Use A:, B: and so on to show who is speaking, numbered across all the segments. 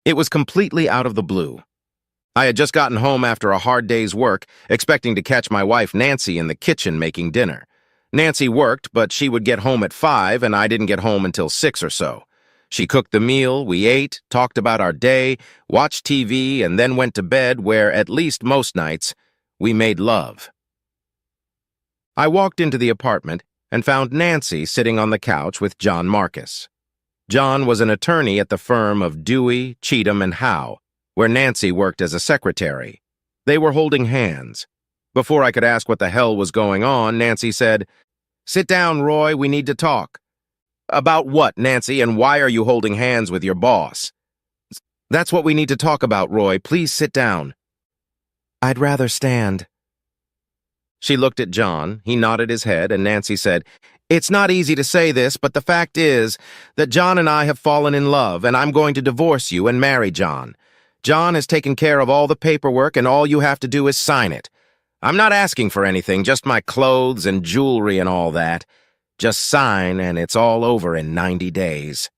A: It was completely out of the blue. I had just gotten home after a hard day's work, expecting to catch my wife Nancy in the kitchen making dinner. Nancy worked, but she would get home at 5, and I didn't get home until 6 or so. She cooked the meal, we ate, talked about our day, watched TV, and then went to bed where, at least most nights, we made love. I walked into the apartment and found Nancy sitting on the couch with John Marcus. John was an attorney at the firm of Dewey, Cheatham, and Howe, where Nancy worked as a secretary. They were holding hands. Before I could ask what the hell was going on, Nancy said, "Sit down, Roy, we need to talk." "About what, Nancy, and why are you holding hands with your boss?" "That's what we need to talk about, Roy. Please sit down." "I'd rather stand." She looked at John, he nodded his head, and Nancy said, "It's not easy to say this, but the fact is that John and I have fallen in love, and I'm going to divorce you and marry John. John has taken care of all the paperwork, and all you have to do is sign it. I'm not asking for anything, just my clothes and jewelry and all that. Just sign, and it's all over in 90 days.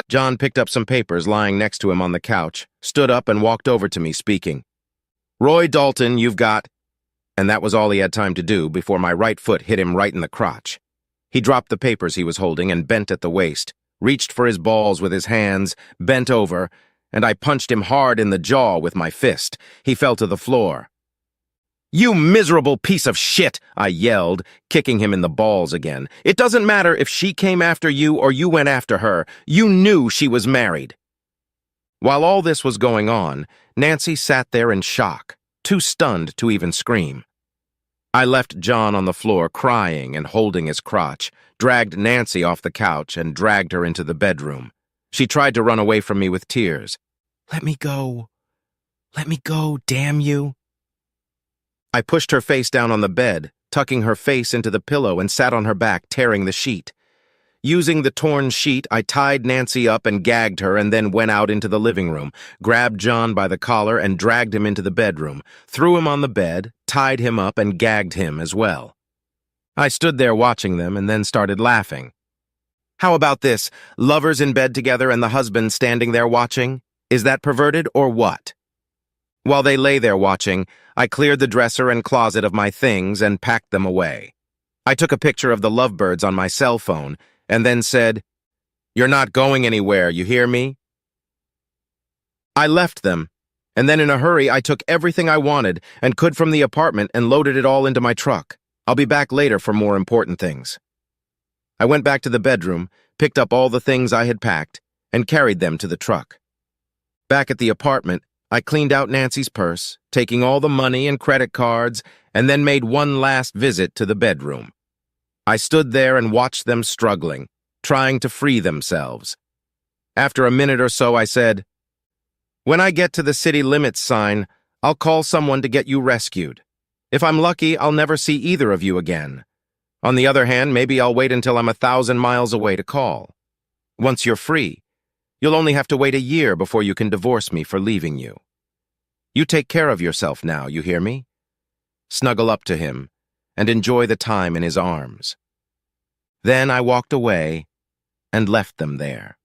A: John picked up some papers lying next to him on the couch, stood up and walked over to me, speaking. "Roy Dalton, you've got—" And that was all he had time to do before my right foot hit him right in the crotch. He dropped the papers he was holding and bent at the waist, reached for his balls with his hands, bent over, and I punched him hard in the jaw with my fist. He fell to the floor. "You miserable piece of shit!" I yelled, kicking him in the balls again. "It doesn't matter if she came after you or you went after her. You knew she was married." While all this was going on, Nancy sat there in shock, too stunned to even scream. I left John on the floor crying and holding his crotch, dragged Nancy off the couch and dragged her into the bedroom. She tried to run away from me with tears. "Let me go. Let me go, damn you." I pushed her face down on the bed, tucking her face into the pillow, and sat on her back, tearing the sheet. Using the torn sheet, I tied Nancy up and gagged her and then went out into the living room, grabbed John by the collar and dragged him into the bedroom, threw him on the bed, tied him up and gagged him as well. I stood there watching them and then started laughing. How about this? Lovers in bed together and the husband standing there watching? Is that perverted or what? While they lay there watching, I cleared the dresser and closet of my things and packed them away. I took a picture of the lovebirds on my cell phone and then said, "You're not going anywhere, you hear me?" I left them, and then in a hurry I took everything I wanted and could from the apartment and loaded it all into my truck. I'll be back later for more important things. I went back to the bedroom, picked up all the things I had packed, and carried them to the truck. Back at the apartment, I cleaned out Nancy's purse, taking all the money and credit cards, and then made one last visit to the bedroom. I stood there and watched them struggling, trying to free themselves. After a minute or so, I said, "When I get to the city limits sign, I'll call someone to get you rescued. If I'm lucky, I'll never see either of you again. On the other hand, maybe I'll wait until I'm 1,000 miles away to call. Once you're free, you'll only have to wait a year before you can divorce me for leaving you. You take care of yourself now, you hear me? Snuggle up to him and enjoy the time in his arms." Then I walked away and left them there.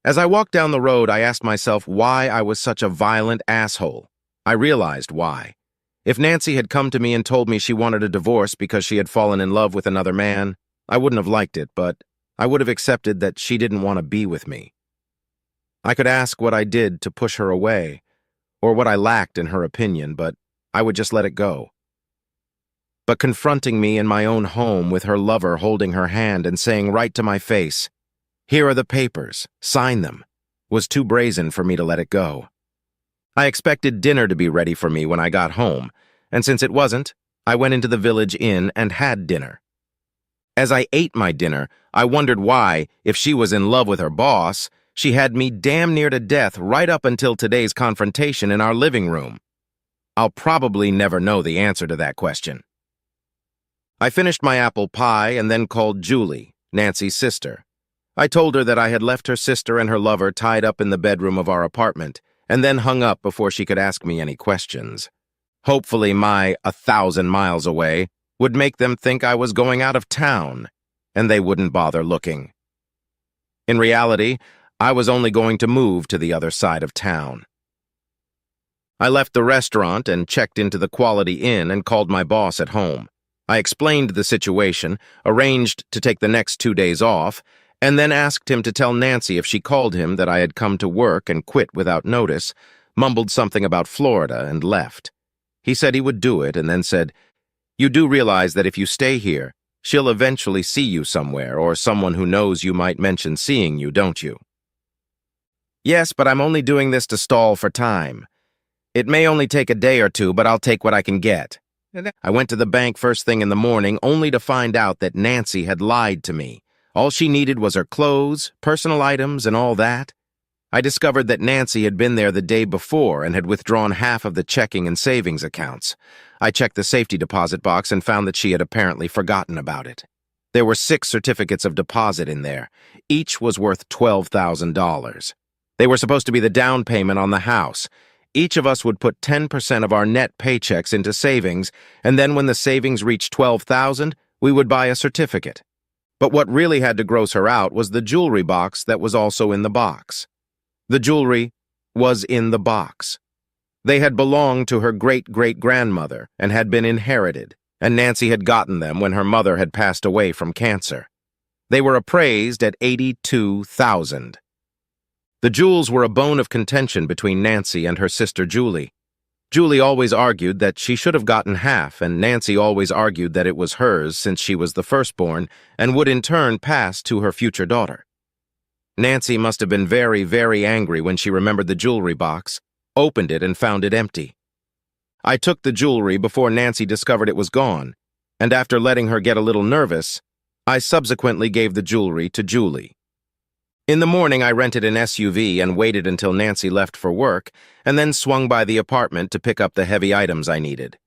A: As I walked down the road, I asked myself why I was such a violent asshole. I realized why. If Nancy had come to me and told me she wanted a divorce because she had fallen in love with another man, I wouldn't have liked it, but I would have accepted that she didn't want to be with me. I could ask what I did to push her away, or what I lacked in her opinion, but I would just let it go. But confronting me in my own home with her lover holding her hand and saying right to my face, "Here are the papers, sign them," was too brazen for me to let it go. I expected dinner to be ready for me when I got home, and since it wasn't, I went into the village inn and had dinner. As I ate my dinner, I wondered why, if she was in love with her boss, she had me damn near to death right up until today's confrontation in our living room. I'll probably never know the answer to that question. I finished my apple pie and then called Julie, Nancy's sister. I told her that I had left her sister and her lover tied up in the bedroom of our apartment, and then hung up before she could ask me any questions. Hopefully my 1,000 miles away would make them think I was going out of town, and they wouldn't bother looking. In reality, I was only going to move to the other side of town. I left the restaurant and checked into the Quality Inn and called my boss at home. I explained the situation, arranged to take the next 2 days off, and then asked him to tell Nancy if she called him that I had come to work and quit without notice, mumbled something about Florida, and left. He said he would do it and then said, "You do realize that if you stay here, she'll eventually see you somewhere, or someone who knows you might mention seeing you, don't you?" "Yes, but I'm only doing this to stall for time. It may only take a day or two, but I'll take what I can get." I went to the bank first thing in the morning, only to find out that Nancy had lied to me. All she needed was her clothes, personal items, and all that. I discovered that Nancy had been there the day before and had withdrawn half of the checking and savings accounts. I checked the safety deposit box and found that she had apparently forgotten about it. There were 6 certificates of deposit in there. Each was worth $12,000. They were supposed to be the down payment on the house. Each of us would put 10% of our net paychecks into savings, and then when the savings reached $12,000, we would buy a certificate. But what really had to gross her out was the jewelry box that was also in the box. The jewelry was in the box. They had belonged to her great-great-grandmother and had been inherited, and Nancy had gotten them when her mother had passed away from cancer. They were appraised at $82,000. The jewels were a bone of contention between Nancy and her sister Julie. Julie always argued that she should have gotten half, and Nancy always argued that it was hers since she was the firstborn and would in turn pass to her future daughter. Nancy must have been very, very angry when she remembered the jewelry box, opened it, and found it empty. I took the jewelry before Nancy discovered it was gone, and after letting her get a little nervous, I subsequently gave the jewelry to Julie. In the morning, I rented an SUV and waited until Nancy left for work, and then swung by the apartment to pick up the heavy items I needed.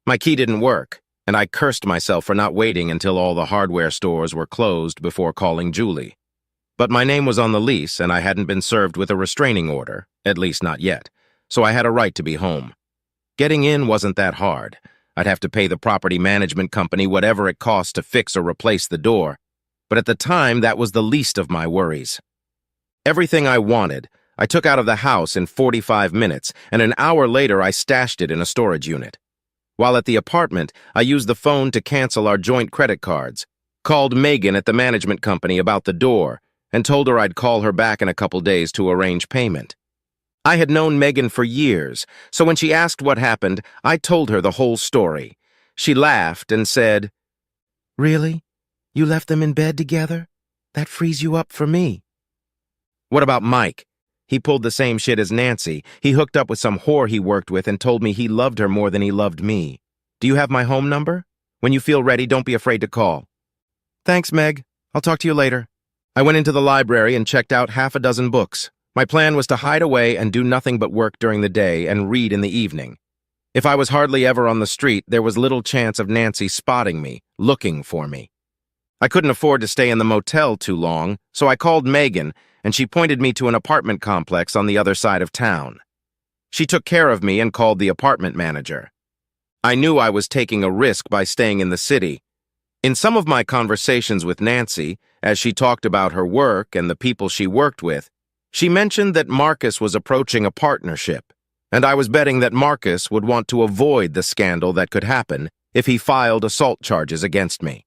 A: My key didn't work, and I cursed myself for not waiting until all the hardware stores were closed before calling Julie. But my name was on the lease, and I hadn't been served with a restraining order, at least not yet, so I had a right to be home. Getting in wasn't that hard. I'd have to pay the property management company whatever it cost to fix or replace the door, but at the time, that was the least of my worries. Everything I wanted, I took out of the house in 45 minutes, and an hour later I stashed it in a storage unit. While at the apartment, I used the phone to cancel our joint credit cards, called Megan at the management company about the door, and told her I'd call her back in a couple days to arrange payment. I had known Megan for years, so when she asked what happened, I told her the whole story. She laughed and said, "Really? You left them in bed together? That frees you up for me." "What about Mike? He pulled the same shit as Nancy. He hooked up with some whore he worked with and told me he loved her more than he loved me. Do you have my home number? When you feel ready, don't be afraid to call." "Thanks, Meg. I'll talk to you later." I went into the library and checked out half a dozen books. My plan was to hide away and do nothing but work during the day and read in the evening. If I was hardly ever on the street, there was little chance of Nancy spotting me, looking for me. I couldn't afford to stay in the motel too long, so I called Megan, and she pointed me to an apartment complex on the other side of town. She took care of me and called the apartment manager. I knew I was taking a risk by staying in the city. In some of my conversations with Nancy, as she talked about her work and the people she worked with, she mentioned that Marcus was approaching a partnership, and I was betting that Marcus would want to avoid the scandal that could happen if he filed assault charges against me.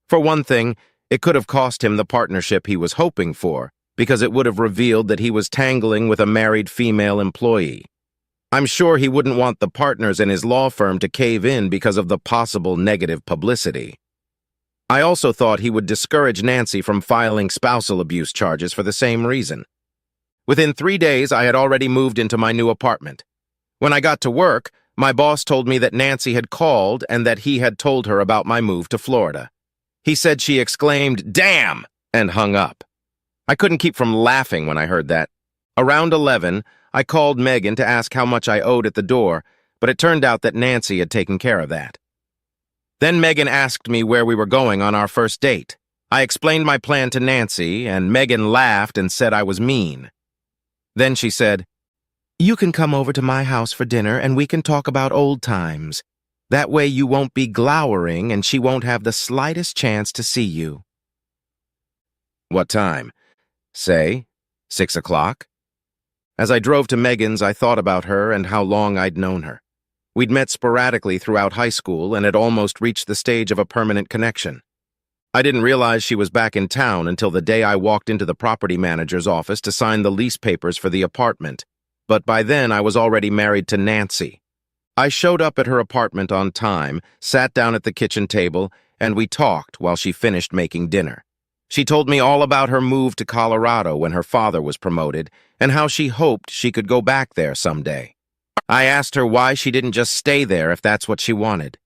A: For one thing, it could have cost him the partnership he was hoping for, because it would have revealed that he was tangling with a married female employee. I'm sure he wouldn't want the partners in his law firm to cave in because of the possible negative publicity. I also thought he would discourage Nancy from filing spousal abuse charges for the same reason. Within 3 days, I had already moved into my new apartment. When I got to work, my boss told me that Nancy had called and that he had told her about my move to Florida. He said she exclaimed, "Damn!" and hung up. I couldn't keep from laughing when I heard that. Around 11, I called Megan to ask how much I owed at the door, but it turned out that Nancy had taken care of that. Then Megan asked me where we were going on our first date. I explained my plan to Nancy, and Megan laughed and said I was mean. Then she said, "You can come over to my house for dinner and we can talk about old times. That way you won't be glowering and she won't have the slightest chance to see you." "What time? Say, 6 o'clock? As I drove to Megan's, I thought about her and how long I'd known her. We'd met sporadically throughout high school and had almost reached the stage of a permanent connection. I didn't realize she was back in town until the day I walked into the property manager's office to sign the lease papers for the apartment. But by then, I was already married to Nancy. I showed up at her apartment on time, sat down at the kitchen table, and we talked while she finished making dinner. She told me all about her move to Colorado when her father was promoted and how she hoped she could go back there someday. I asked her why she didn't just stay there if that's what she wanted.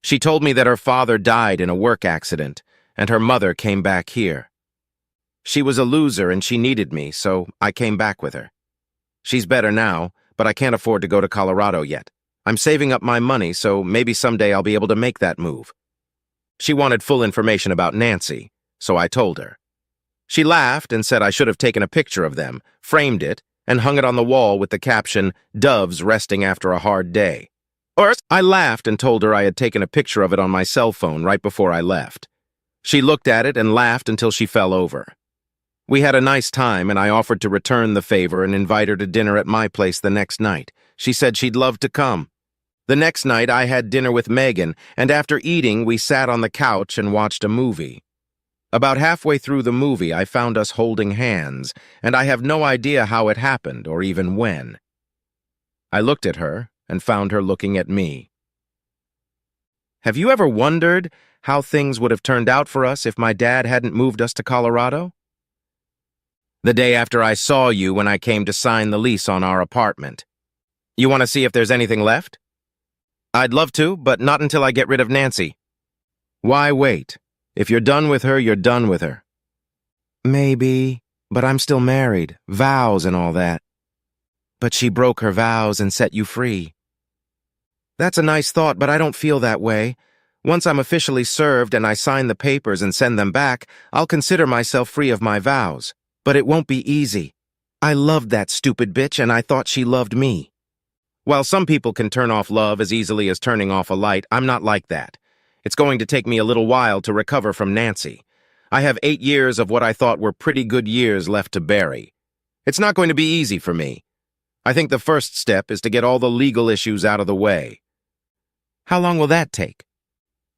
A: She told me that her father died in a work accident and her mother came back here. She was a loser and she needed me, so I came back with her. She's better now, but I can't afford to go to Colorado yet. I'm saving up my money, so maybe someday I'll be able to make that move. She wanted full information about Nancy, so I told her. She laughed and said I should have taken a picture of them, framed it, and hung it on the wall with the caption, "Doves resting after a hard day." I laughed and told her I had taken a picture of it on my cell phone right before I left. She looked at it and laughed until she fell over. We had a nice time, and I offered to return the favor and invite her to dinner at my place the next night. She said she'd love to come. The next night, I had dinner with Megan, and after eating, we sat on the couch and watched a movie. About halfway through the movie, I found us holding hands, and I have no idea how it happened or even when. I looked at her and found her looking at me. Have you ever wondered how things would have turned out for us if my dad hadn't moved us to Colorado? The day after I saw you when I came to sign the lease on our apartment. You want to see if there's anything left? I'd love to, but not until I get rid of Nancy. Why wait? If you're done with her, you're done with her. Maybe, but I'm still married, vows and all that. But she broke her vows and set you free. That's a nice thought, but I don't feel that way. Once I'm officially served and I sign the papers and send them back, I'll consider myself free of my vows. But it won't be easy. I loved that stupid bitch and I thought she loved me. While some people can turn off love as easily as turning off a light, I'm not like that. It's going to take me a little while to recover from Nancy. I have 8 years of what I thought were pretty good years left to bury. It's not going to be easy for me. I think the first step is to get all the legal issues out of the way. How long will that take?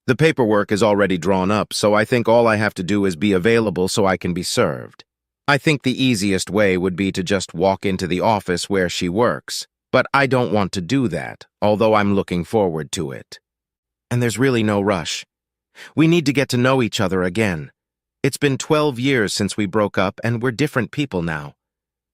A: The paperwork is already drawn up, so I think all I have to do is be available so I can be served. I think the easiest way would be to just walk into the office where she works. But I don't want to do that, although I'm looking forward to it. And there's really no rush. We need to get to know each other again. It's been 12 years since we broke up, and we're different people now.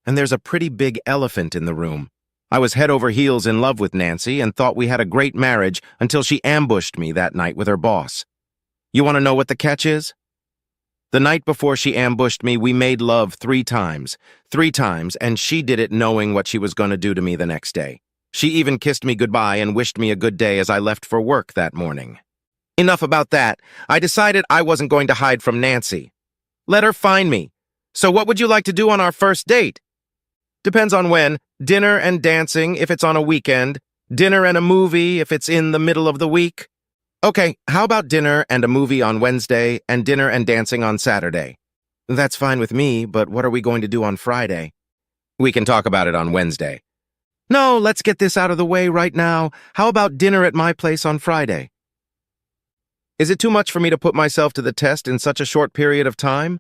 A: And there's a pretty big elephant in the room. I was head over heels in love with Nancy and thought we had a great marriage until she ambushed me that night with her boss. You want to know what the catch is? The night before she ambushed me, we made love 3 times. 3 times, and she did it knowing what she was going to do to me the next day. She even kissed me goodbye and wished me a good day as I left for work that morning. Enough about that. I decided I wasn't going to hide from Nancy. Let her find me. So what would you like to do on our first date? Depends on when. Dinner and dancing if it's on a weekend. Dinner and a movie if it's in the middle of the week. Okay, how about dinner and a movie on Wednesday and dinner and dancing on Saturday? That's fine with me, but what are we going to do on Friday? We can talk about it on Wednesday. No, let's get this out of the way right now. How about dinner at my place on Friday? Is it too much for me to put myself to the test in such a short period of time?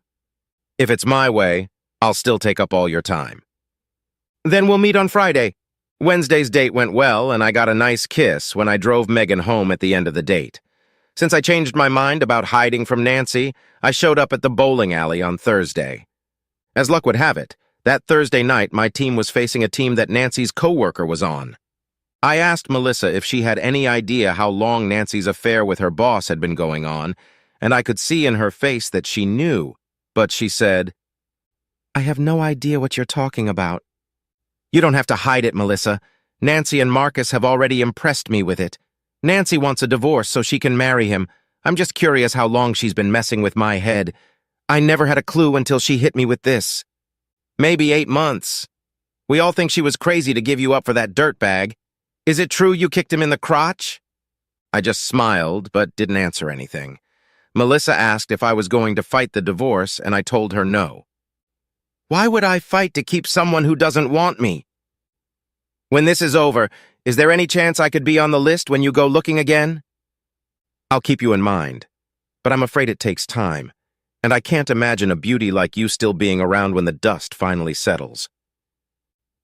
A: If it's my way, I'll still take up all your time. Then we'll meet on Friday. Wednesday's date went well, and I got a nice kiss when I drove Megan home at the end of the date. Since I changed my mind about hiding from Nancy, I showed up at the bowling alley on Thursday. As luck would have it, that Thursday night my team was facing a team that Nancy's coworker was on. I asked Melissa if she had any idea how long Nancy's affair with her boss had been going on, and I could see in her face that she knew, but she said, "I have no idea what you're talking about." You don't have to hide it, Melissa. Nancy and Marcus have already impressed me with it. Nancy wants a divorce so she can marry him. I'm just curious how long she's been messing with my head. I never had a clue until she hit me with this. Maybe 8 months. We all think she was crazy to give you up for that dirtbag. Is it true you kicked him in the crotch? I just smiled, but didn't answer anything. Melissa asked if I was going to fight the divorce, and I told her no. Why would I fight to keep someone who doesn't want me? When this is over, is there any chance I could be on the list when you go looking again? I'll keep you in mind, but I'm afraid it takes time, and I can't imagine a beauty like you still being around when the dust finally settles.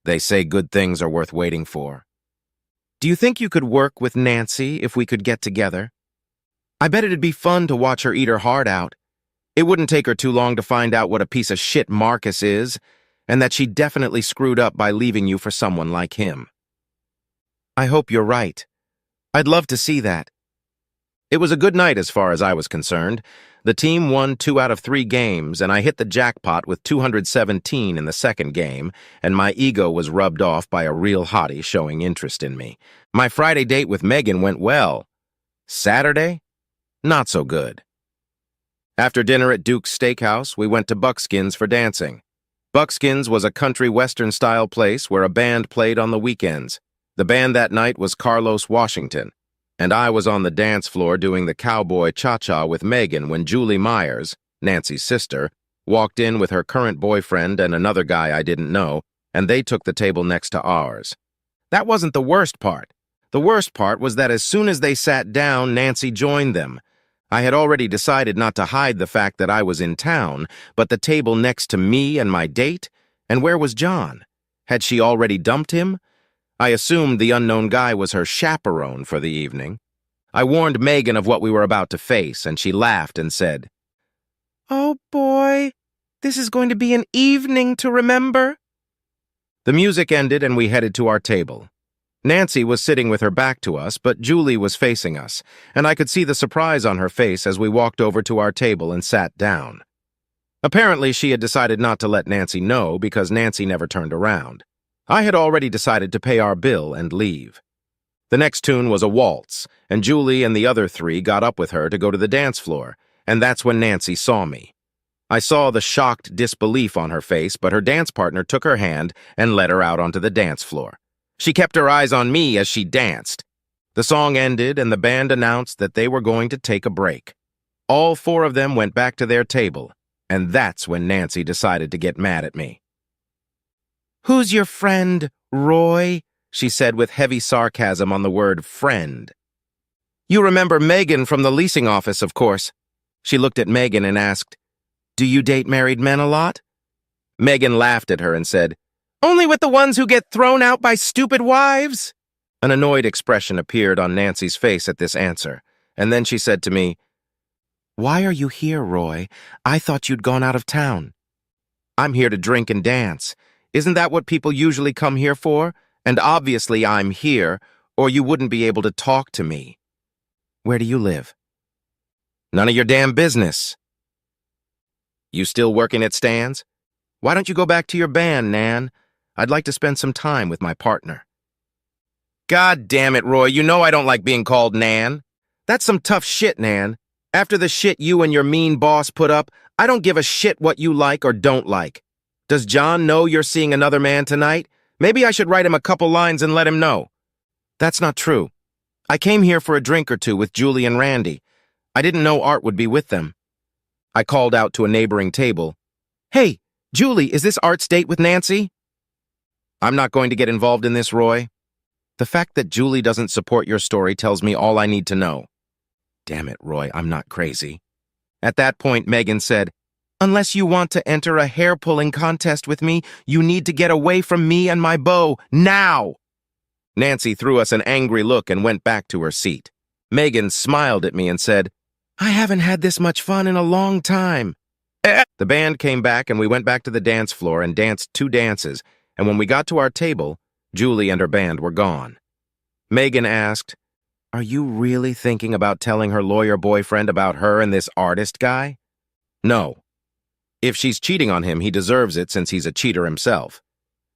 A: They say good things are worth waiting for. Do you think you could work with Nancy if we could get together? I bet it'd be fun to watch her eat her heart out. It wouldn't take her too long to find out what a piece of shit Marcus is, and that she definitely screwed up by leaving you for someone like him. I hope you're right. I'd love to see that. It was a good night as far as I was concerned. The team won 2 out of 3 games, and I hit the jackpot with 217 in the second game, and my ego was rubbed off by a real hottie showing interest in me. My Friday date with Megan went well. Saturday? Not so good. After dinner at Duke's Steakhouse, we went to Buckskin's for dancing. Buckskin's was a country western-style place where a band played on the weekends. The band that night was Carlos Washington, and I was on the dance floor doing the cowboy cha-cha with Megan when Julie Myers, Nancy's sister, walked in with her current boyfriend and another guy I didn't know, and they took the table next to ours. That wasn't the worst part. The worst part was that as soon as they sat down, Nancy joined them. I had already decided not to hide the fact that I was in town, but the table next to me and my date? And where was John? Had she already dumped him? I assumed the unknown guy was her chaperone for the evening. I warned Megan of what we were about to face, and she laughed and said, "Oh boy, this is going to be an evening to remember." The music ended and we headed to our table. Nancy was sitting with her back to us, but Julie was facing us, and I could see the surprise on her face as we walked over to our table and sat down. Apparently, she had decided not to let Nancy know because Nancy never turned around. I had already decided to pay our bill and leave. The next tune was a waltz, and Julie and the other 3 got up with her to go to the dance floor, and that's when Nancy saw me. I saw the shocked disbelief on her face, but her dance partner took her hand and led her out onto the dance floor. She kept her eyes on me as she danced. The song ended, and the band announced that they were going to take a break. All 4 of them went back to their table, and that's when Nancy decided to get mad at me. "Who's your friend, Roy?" she said with heavy sarcasm on the word friend. "You remember Megan from the leasing office, of course." She looked at Megan and asked, "Do you date married men a lot?" Megan laughed at her and said, "Only with the ones who get thrown out by stupid wives." An annoyed expression appeared on Nancy's face at this answer, and then she said to me, "Why are you here, Roy? I thought you'd gone out of town." "I'm here to drink and dance. Isn't that what people usually come here for? And obviously I'm here, or you wouldn't be able to talk to me." "Where do you live?" "None of your damn business." "You still working at Stan's? Why don't you go back to your band, Nan? I'd like to spend some time with my partner." "God damn it, Roy, you know I don't like being called Nan. That's some tough shit, Nan. After the shit you and your mean boss put up, I don't give a shit what you like or don't like. Does John know you're seeing another man tonight? Maybe I should write him a couple lines and let him know." "That's not true. I came here for a drink or 2 with Julie and Randy. I didn't know Art would be with them." I called out to a neighboring table, "Hey, Julie, is this Art's date with Nancy?" "I'm not going to get involved in this, Roy. The fact that Julie doesn't support your story tells me all I need to know." "Damn it, Roy, I'm not crazy." At that point, Megan said, "Unless you want to enter a hair-pulling contest with me, you need to get away from me and my beau, now!" Nancy threw us an angry look and went back to her seat. Megan smiled at me and said, "I haven't had this much fun in a long time." The band came back and we went back to the dance floor and danced 2 dances, and when we got to our table, Julie and her band were gone. Megan asked, "Are you really thinking about telling her lawyer boyfriend about her and this artist guy?" "No. If she's cheating on him, he deserves it since he's a cheater himself.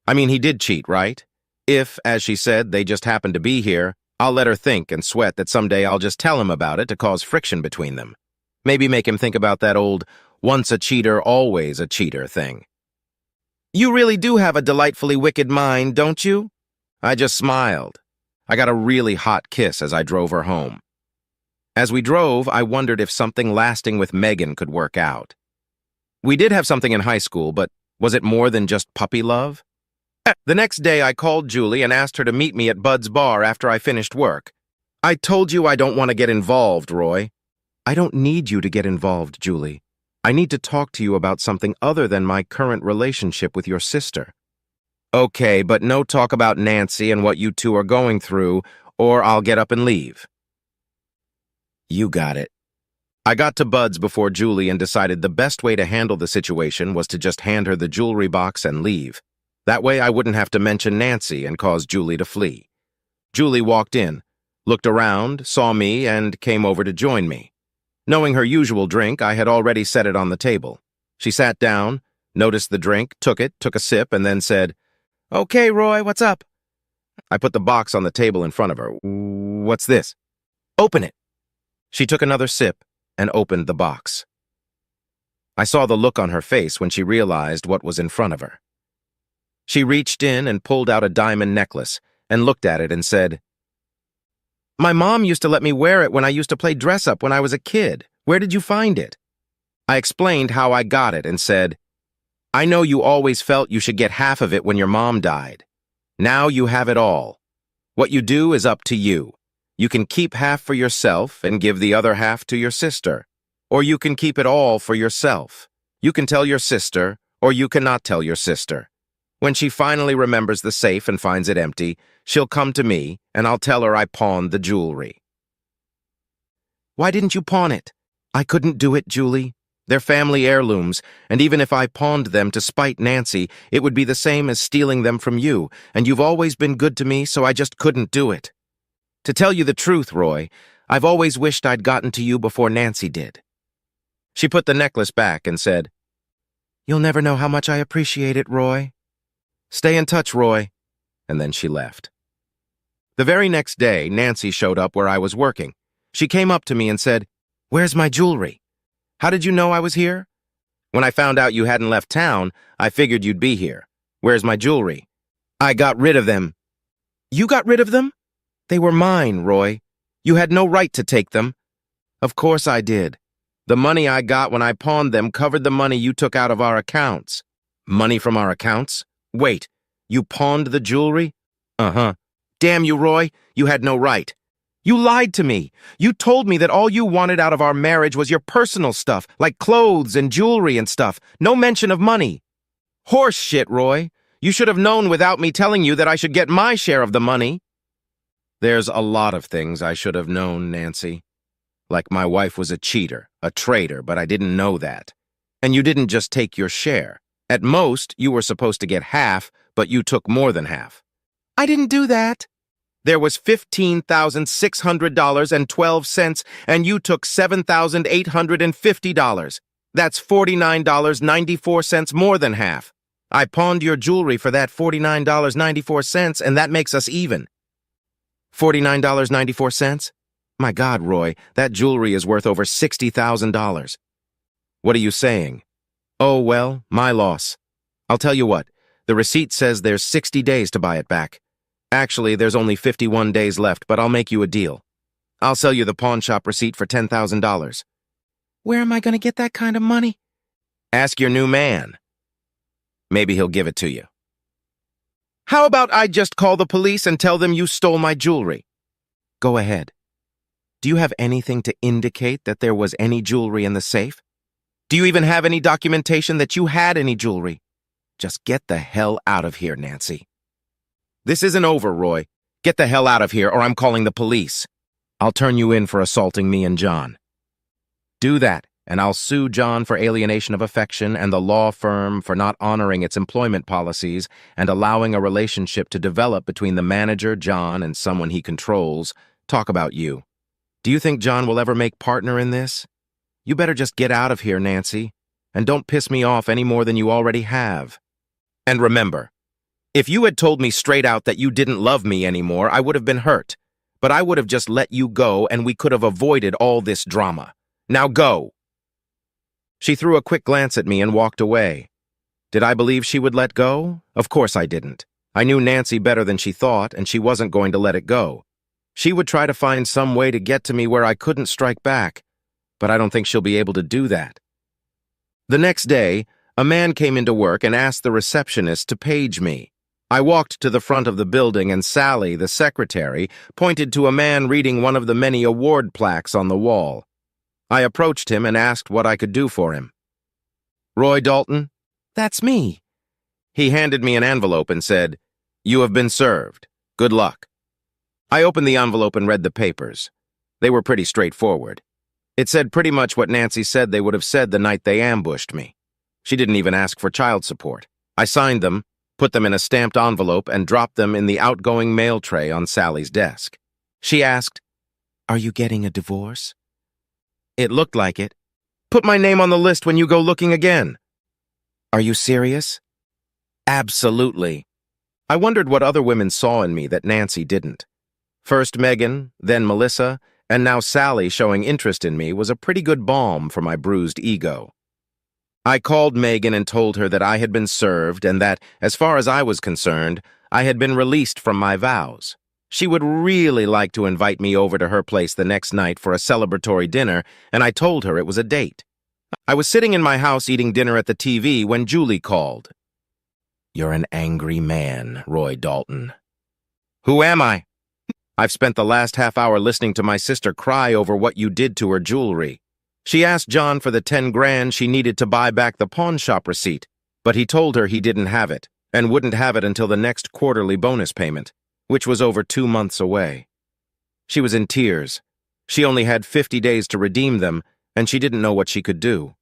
A: I mean, he did cheat, right? If, as she said, they just happened to be here, I'll let her think and sweat that someday I'll just tell him about it to cause friction between them. Maybe make him think about that old once a cheater, always a cheater thing." "You really do have a delightfully wicked mind, don't you?" I just smiled. I got a really hot kiss as I drove her home. As we drove, I wondered if something lasting with Megan could work out. We did have something in high school, but Was it more than just puppy love? The next day, I called Julie and asked her to meet me at Bud's bar after I finished work. I told you I don't want to get involved, Roy. I don't need you to get involved, Julie. I need to talk to you about something other than my current relationship with your sister. Okay, but no talk about Nancy and what you two are going through, or I'll get up and leave. You got it. I got to Bud's before Julie and decided the best way to handle the situation was to just hand her the jewelry box and leave. That way I wouldn't have to mention Nancy and cause Julie to flee. Julie walked in, looked around, saw me, and came over to join me. Knowing her usual drink, I had already set it on the table. She sat down, noticed the drink, took a sip, and then said, "Okay, Roy, what's up?" I put the box on the table in front of her. "What's this?" "Open it." She took another sip and opened the box. I saw the look on her face when she realized what was in front of her. She reached in and pulled out a diamond necklace and looked at it and said, "My mom used to let me wear it when I used to play dress-up when I was a kid. Where did you find it?" I explained how I got it and said, "I know you always felt you should get half of it when your mom died. Now you have it all. What you do is up to you. You can keep half for yourself and give the other half to your sister. Or you can keep it all for yourself. You can tell your sister, or you cannot tell your sister. When she finally remembers the safe and finds it empty, she'll come to me, and I'll tell her I pawned the jewelry." "Why didn't you pawn it?" "I couldn't do it, Julie. They're family heirlooms, and even if I pawned them to spite Nancy, it would be the same as stealing them from you, and you've always been good to me, so I just couldn't do it. To tell you the truth, Roy, I've always wished I'd gotten to you before Nancy did." She put the necklace back and said, "You'll never know how much I appreciate it, Roy. Stay in touch, Roy." And then she left. The very next day, Nancy showed up where I was working. She came up to me and said, "Where's my jewelry? How did you know I was here?" "When I found out you hadn't left town, I figured you'd be here. Where's my jewelry?" "I got rid of them." "You got rid of them?" "They were mine, Roy. You had no right to take them." "Of course I did. The money I got when I pawned them covered the money you took out of our accounts." "Money from our accounts? Wait, you pawned the jewelry?" "Uh-huh. Damn you, Roy, you had no right. You lied to me. You told me that all you wanted out of our marriage was your personal stuff, like clothes and jewelry and stuff. No mention of money. Horse shit, Roy. You should have known without me telling you that I should get my share of the money." "There's a lot of things I should have known, Nancy. Like my wife was a cheater, a traitor, but I didn't know that. And you didn't just take your share. At most, you were supposed to get half, but you took more than half." "I didn't do that." "There was $15,600.12, and you took $7,850. That's $49.94 more than half. I pawned your jewelry for that $49.94, and that makes us even." $49.94? My God, Roy, that jewelry is worth over $60,000. "What are you saying?" "Oh, well, my loss. I'll tell you what, the receipt says there's 60 days to buy it back. Actually, there's only 51 days left, but I'll make you a deal. I'll sell you the pawn shop receipt for $10,000. "Where am I going to get that kind of money?" "Ask your new man. Maybe he'll give it to you." "How about I just call the police and tell them you stole my jewelry?" "Go ahead. Do you have anything to indicate that there was any jewelry in the safe? Do you even have any documentation that you had any jewelry? Just get the hell out of here, Nancy." "This isn't over, Roy. Get the hell out of here, or I'm calling the police. I'll turn you in for assaulting me and John." "Do that, and I'll sue John for alienation of affection and the law firm for not honoring its employment policies and allowing a relationship to develop between the manager, John, and someone he controls. Talk about you. Do you think John will ever make partner in this? You better just get out of here, Nancy, and don't piss me off any more than you already have. And remember, if you had told me straight out that you didn't love me anymore, I would have been hurt. But I would have just let you go, and we could have avoided all this drama. Now go." She threw a quick glance at me and walked away. Did I believe she would let go? Of course I didn't. I knew Nancy better than she thought, and she wasn't going to let it go. She would try to find some way to get to me where I couldn't strike back, but I don't think she'll be able to do that. The next day, A man came into work and asked the receptionist to page me. I walked to the front of the building and Sally, the secretary, pointed to a man reading one of the many award plaques on the wall. I approached him and asked what I could do for him. "Roy Dalton?" "That's me." He handed me an envelope and said, "You have been served. Good luck." I opened the envelope and read the papers. They were pretty straightforward. It said pretty much what Nancy said they would have said the night they ambushed me. She didn't even ask for child support. I signed them, put them in a stamped envelope, and dropped them in the outgoing mail tray on Sally's desk. She asked, "Are you getting a divorce?" It looked like it. "Put my name on the list when you go looking again." "Are you serious?" "Absolutely." I wondered what other women saw in me that Nancy didn't. First Megan, then Melissa, and now Sally showing interest in me was a pretty good balm for my bruised ego. I called Megan and told her that I had been served and that, as far as I was concerned, I had been released from my vows. She would really like to invite me over to her place the next night for a celebratory dinner, and I told her it was a date. I was sitting in my house eating dinner at the TV when Julie called. "You're an angry man, Roy Dalton." "Who am I?" "I've spent the last half hour listening to my sister cry over what you did to her jewelry. She asked John for the 10 grand she needed to buy back the pawn shop receipt, but he told her he didn't have it and wouldn't have it until the next quarterly bonus payment, which was over 2 months away. She was in tears. She only had 50 days to redeem them, and she didn't know what she could do.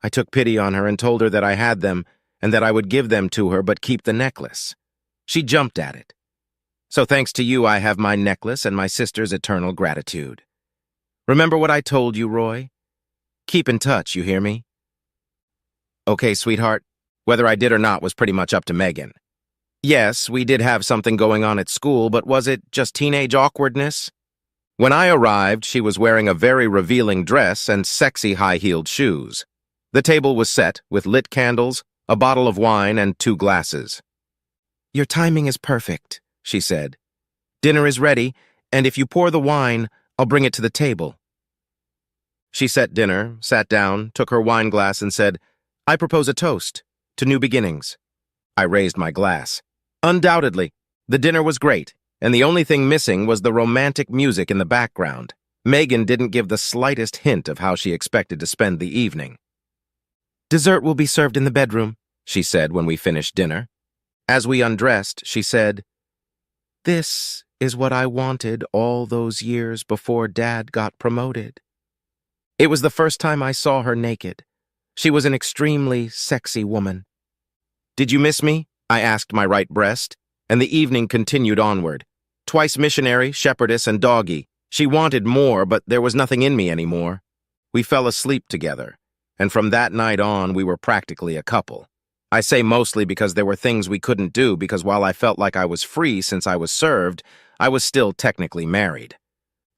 A: I took pity on her and told her that I had them and that I would give them to her but keep the necklace. She jumped at it. So thanks to you, I have my necklace and my sister's eternal gratitude. Remember what I told you, Roy? Keep in touch, you hear me?" "Okay, sweetheart. Whether I did or not was pretty much up to Megan. Yes, we did have something going on at school, but was it just teenage awkwardness?" When I arrived, she was wearing a very revealing dress and sexy high-heeled shoes. The table was set with lit candles, a bottle of wine, and 2 glasses. "Your timing is perfect," she said. "Dinner is ready, and if you pour the wine, I'll bring it to the table." She set dinner, sat down, took her wine glass, and said, "I propose a toast to new beginnings." I raised my glass. Undoubtedly, the dinner was great, and the only thing missing was the romantic music in the background. Megan didn't give the slightest hint of how she expected to spend the evening. "Dessert will be served in the bedroom," she said when we finished dinner. As we undressed, she said, "This is what I wanted all those years before Dad got promoted." It was the first time I saw her naked. She was an extremely sexy woman. "Did you miss me?" I asked my right breast, and the evening continued onward. Twice missionary, shepherdess, and doggy. She wanted more, but there was nothing in me anymore. We fell asleep together, and from that night on, we were practically a couple. I say mostly because there were things we couldn't do because while I felt like I was free since I was served, I was still technically married.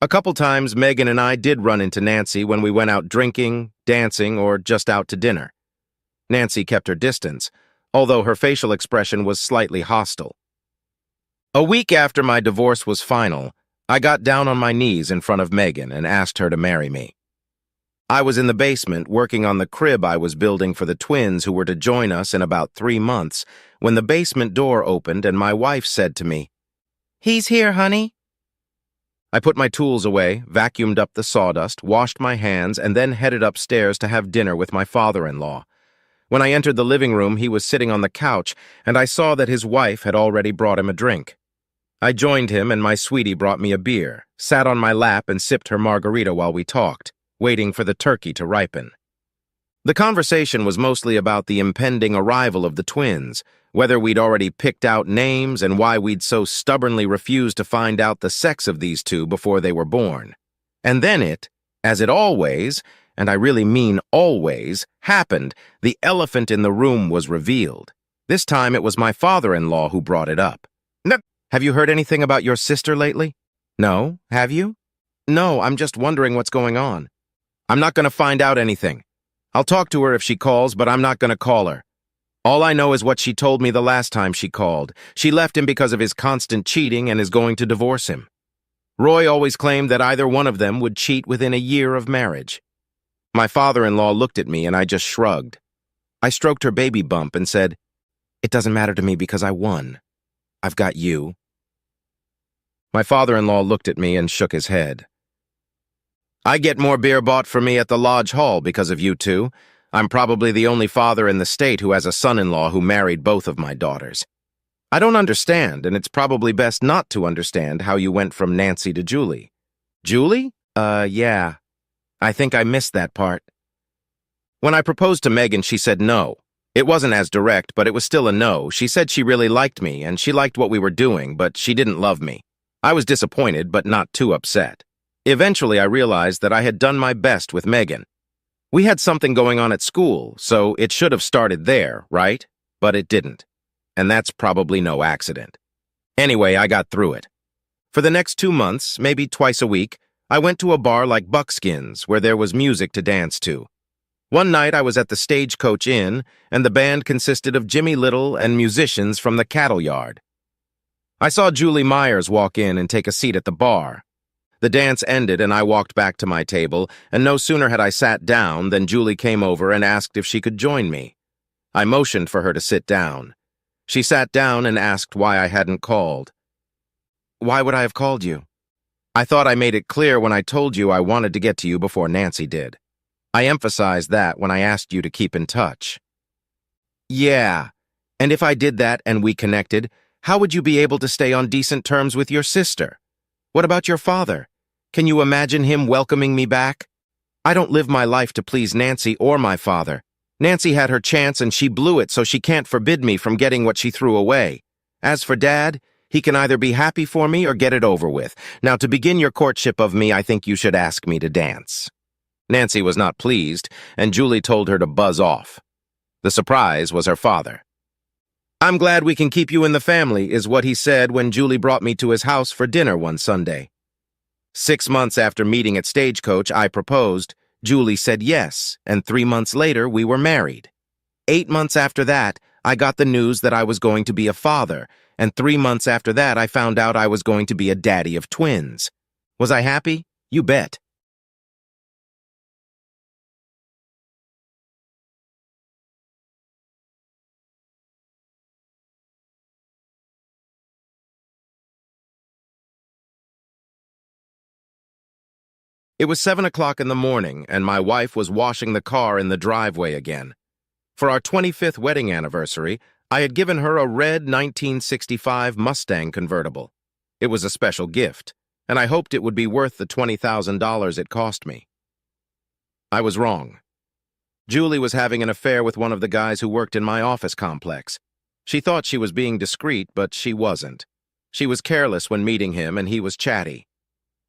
A: A couple times, Megan and I did run into Nancy when we went out drinking, dancing, or just out to dinner. Nancy kept her distance, although her facial expression was slightly hostile. A week after my divorce was final, I got down on my knees in front of Megan and asked her to marry me. I was in the basement working on the crib I was building for the twins who were to join us in about 3 months when the basement door opened and my wife said to me, "He's here, honey." I put my tools away, vacuumed up the sawdust, washed my hands, and then headed upstairs to have dinner with my father-in-law. When I entered the living room, he was sitting on the couch, and I saw that his wife had already brought him a drink. I joined him, and my sweetie brought me a beer, sat on my lap, and sipped her margarita while we talked, waiting for the turkey to ripen. The conversation was mostly about the impending arrival of the twins, whether we'd already picked out names and why we'd so stubbornly refused to find out the sex of these two before they were born. And then it, as it always, and I really mean always, happened, the elephant in the room was revealed. This time it was my father-in-law who brought it up. "No, have you heard anything about your sister lately?" "No, have you?" "No, I'm just wondering what's going on." "I'm not going to find out anything. I'll talk to her if she calls, but I'm not going to call her. All I know is what she told me the last time she called. She left him because of his constant cheating and is going to divorce him. Roy always claimed that either one of them would cheat within a year of marriage." My father-in-law looked at me and I just shrugged. I stroked her baby bump and said, "It doesn't matter to me because I won. I've got you." My father-in-law looked at me and shook his head. "I get more beer bought for me at the lodge hall because of you two. I'm probably the only father in the state who has a son-in-law who married both of my daughters. I don't understand, and it's probably best not to understand how you went from Nancy to Julie." "Julie? Yeah. I think I missed that part." When I proposed to Megan, she said no. It wasn't as direct, but it was still a no. She said she really liked me, and she liked what we were doing, but she didn't love me. I was disappointed, but not too upset. Eventually, I realized that I had done my best with Megan. We had something going on at school, so it should have started there, right? But it didn't. And that's probably no accident. Anyway, I got through it. For the next 2 months, maybe twice a week, I went to a bar like Buckskins, where there was music to dance to. One night I was at the Stagecoach Inn, and the band consisted of Jimmy Little and musicians from the Cattle Yard. I saw Julie Myers walk in and take a seat at the bar. The dance ended and I walked back to my table, and no sooner had I sat down than Julie came over and asked if she could join me. I motioned for her to sit down. She sat down and asked why I hadn't called. "Why would I have called you? I thought I made it clear when I told you I wanted to get to you before Nancy did. I emphasized that when I asked you to keep in touch." "Yeah, and if I did that and we connected, how would you be able to stay on decent terms with your sister? What about your father? Can you imagine him welcoming me back? I don't live my life to please Nancy or my father. Nancy had her chance and she blew it, so she can't forbid me from getting what she threw away. As for Dad, he can either be happy for me or get it over with. Now, to begin your courtship of me, I think you should ask me to dance." Nancy was not pleased, and Julie told her to buzz off. The surprise was her father. "I'm glad we can keep you in the family," is what he said when Julie brought me to his house for dinner one Sunday. 6 months after meeting at Stagecoach, I proposed. Julie said yes, and 3 months later, we were married. 8 months after that, I got the news that I was going to be a father, and 3 months after that, I found out I was going to be a daddy of twins. Was I happy? You bet. It was 7 o'clock in the morning, and my wife was washing the car in the driveway again. For our 25th wedding anniversary, I had given her a red 1965 Mustang convertible. It was a special gift, and I hoped it would be worth the $20,000 it cost me. I was wrong. Julie was having an affair with one of the guys who worked in my office complex. She thought she was being discreet, but she wasn't. She was careless when meeting him, and he was chatty.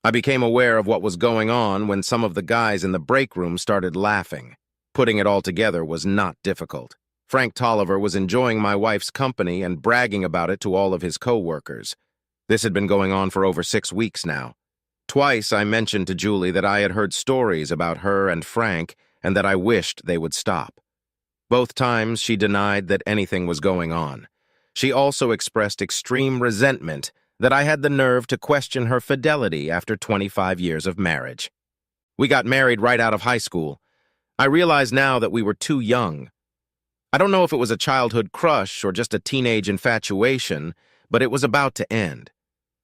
A: I became aware of what was going on when some of the guys in the break room started laughing. Putting it all together was not difficult. Frank Tolliver was enjoying my wife's company and bragging about it to all of his co-workers. This had been going on for over 6 weeks now. Twice I mentioned to Julie that I had heard stories about her and Frank and that I wished they would stop. Both times she denied that anything was going on. She also expressed extreme resentment that I had the nerve to question her fidelity after 25 years of marriage. We got married right out of high school. I realize now that we were too young. I don't know if it was a childhood crush or just a teenage infatuation, but it was about to end.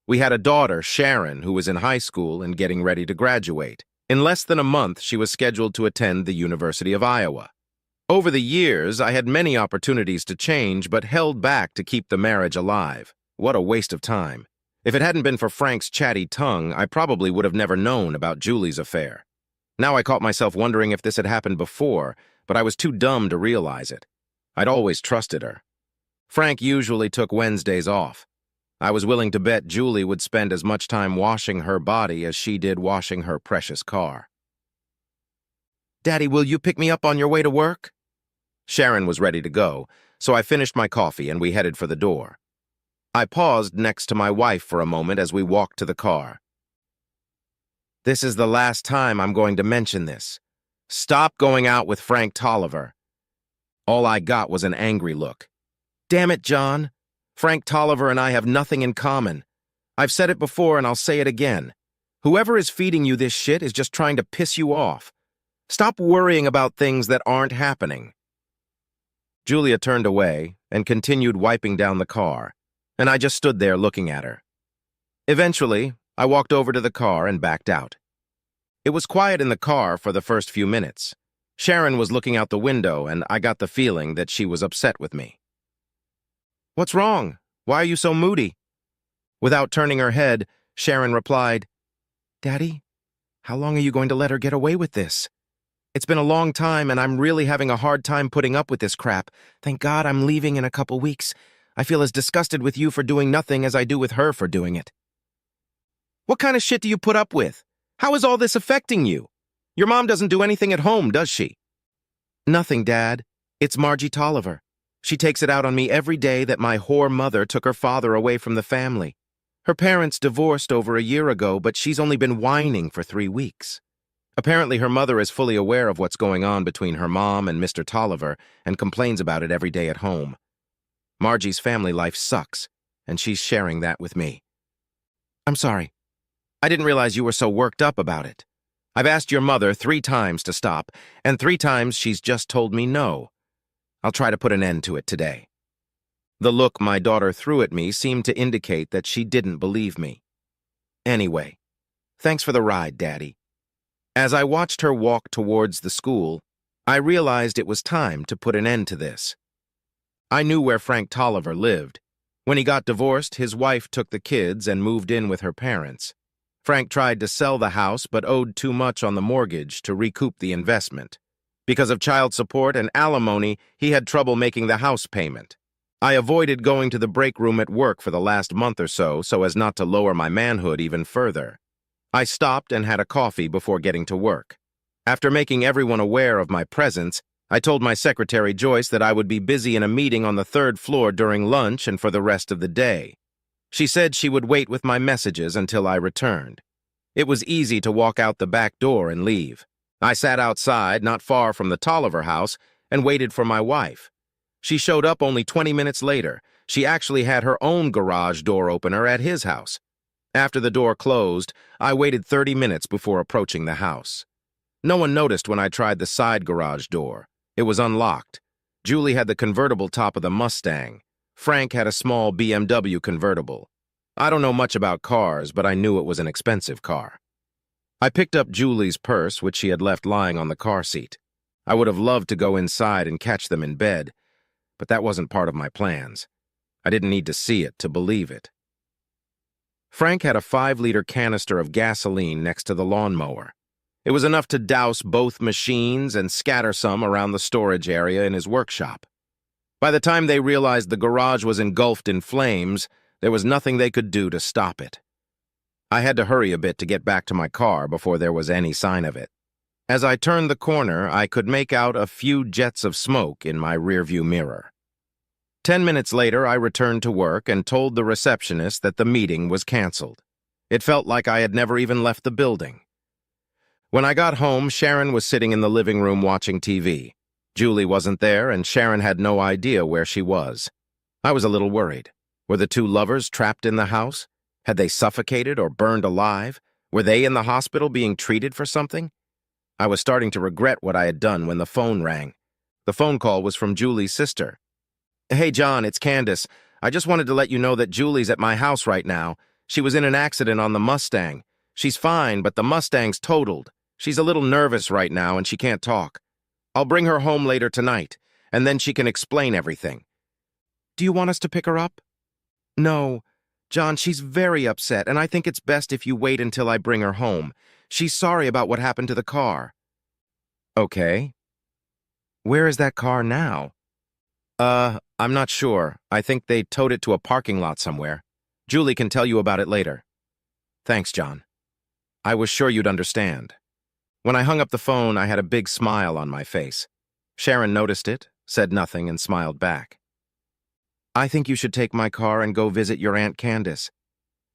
A: We had a daughter, Sharon, who was in high school and getting ready to graduate. In less than a month, she was scheduled to attend the University of Iowa. Over the years, I had many opportunities to change, but held back to keep the marriage alive. What a waste of time. If it hadn't been for Frank's chatty tongue, I probably would have never known about Julie's affair. Now I caught myself wondering if this had happened before, but I was too dumb to realize it. I'd always trusted her. Frank usually took Wednesdays off. I was willing to bet Julie would spend as much time washing her body as she did washing her precious car. "Daddy, will you pick me up on your way to work?" Sharon was ready to go, so I finished my coffee and we headed for the door. I paused next to my wife for a moment as we walked to the car. "This is the last time I'm going to mention this. Stop going out with Frank Tolliver." All I got was an angry look. "Damn it, John. Frank Tolliver and I have nothing in common. I've said it before and I'll say it again. Whoever is feeding you this shit is just trying to piss you off. Stop worrying about things that aren't happening." Julia turned away and continued wiping down the car, and I just stood there looking at her. Eventually, I walked over to the car and backed out. It was quiet in the car for the first few minutes. Sharon was looking out the window, and I got the feeling that she was upset with me. "What's wrong? Why are you so moody?" Without turning her head, Sharon replied, "Daddy, how long are you going to let her get away with this? It's been a long time, and I'm really having a hard time putting up with this crap. Thank God I'm leaving in a couple weeks. I feel as disgusted with you for doing nothing as I do with her for doing it." "What kind of shit do you put up with? How is all this affecting you? Your mom doesn't do anything at home, does she?" "Nothing, Dad. It's Margie Tolliver. She takes it out on me every day that my whore mother took her father away from the family. Her parents divorced over a year ago, but she's only been whining for 3 weeks. Apparently her mother is fully aware of what's going on between her mom and Mr. Tolliver and complains about it every day at home. Margie's family life sucks, and she's sharing that with me." "I'm sorry. I didn't realize you were so worked up about it. I've asked your mother 3 times to stop, and 3 times she's just told me no. I'll try to put an end to it today." The look my daughter threw at me seemed to indicate that she didn't believe me. "Anyway, thanks for the ride, Daddy." As I watched her walk towards the school, I realized it was time to put an end to this. I knew where Frank Tolliver lived. When he got divorced, his wife took the kids and moved in with her parents. Frank tried to sell the house but owed too much on the mortgage to recoup the investment. Because of child support and alimony, he had trouble making the house payment. I avoided going to the break room at work for the last month or so as not to lower my manhood even further. I stopped and had a coffee before getting to work. After making everyone aware of my presence, I told my secretary Joyce that I would be busy in a meeting on the 3rd floor during lunch and for the rest of the day. She said she would wait with my messages until I returned. It was easy to walk out the back door and leave. I sat outside, not far from the Tolliver house, and waited for my wife. She showed up only 20 minutes later. She actually had her own garage door opener at his house. After the door closed, I waited 30 minutes before approaching the house. No one noticed when I tried the side garage door. It was unlocked. Julie had the convertible top of the Mustang. Frank had a small BMW convertible. I don't know much about cars, but I knew it was an expensive car. I picked up Julie's purse, which she had left lying on the car seat. I would have loved to go inside and catch them in bed, but that wasn't part of my plans. I didn't need to see it to believe it. Frank had a 5-liter canister of gasoline next to the lawnmower. It was enough to douse both machines and scatter some around the storage area in his workshop. By the time they realized the garage was engulfed in flames, there was nothing they could do to stop it. I had to hurry a bit to get back to my car before there was any sign of it. As I turned the corner, I could make out a few jets of smoke in my rearview mirror. 10 minutes later, I returned to work and told the receptionist that the meeting was canceled. It felt like I had never even left the building. When I got home, Sharon was sitting in the living room watching TV. Julie wasn't there, and Sharon had no idea where she was. I was a little worried. Were the 2 lovers trapped in the house? Had they suffocated or burned alive? Were they in the hospital being treated for something? I was starting to regret what I had done when the phone rang. The phone call was from Julie's sister. "Hey, John, it's Candace. I just wanted to let you know that Julie's at my house right now. She was in an accident on the Mustang. She's fine, but the Mustang's totaled. She's a little nervous right now and she can't talk. I'll bring her home later tonight, and then she can explain everything." "Do you want us to pick her up?" "No. John, she's very upset, and I think it's best if you wait until I bring her home. She's sorry about what happened to the car." "Okay. Where is that car now?" I'm not sure. I think they towed it to a parking lot somewhere. Julie can tell you about it later." "Thanks, John. I was sure you'd understand." When I hung up the phone, I had a big smile on my face. Sharon noticed it, said nothing, and smiled back. "I think you should take my car and go visit your Aunt Candace.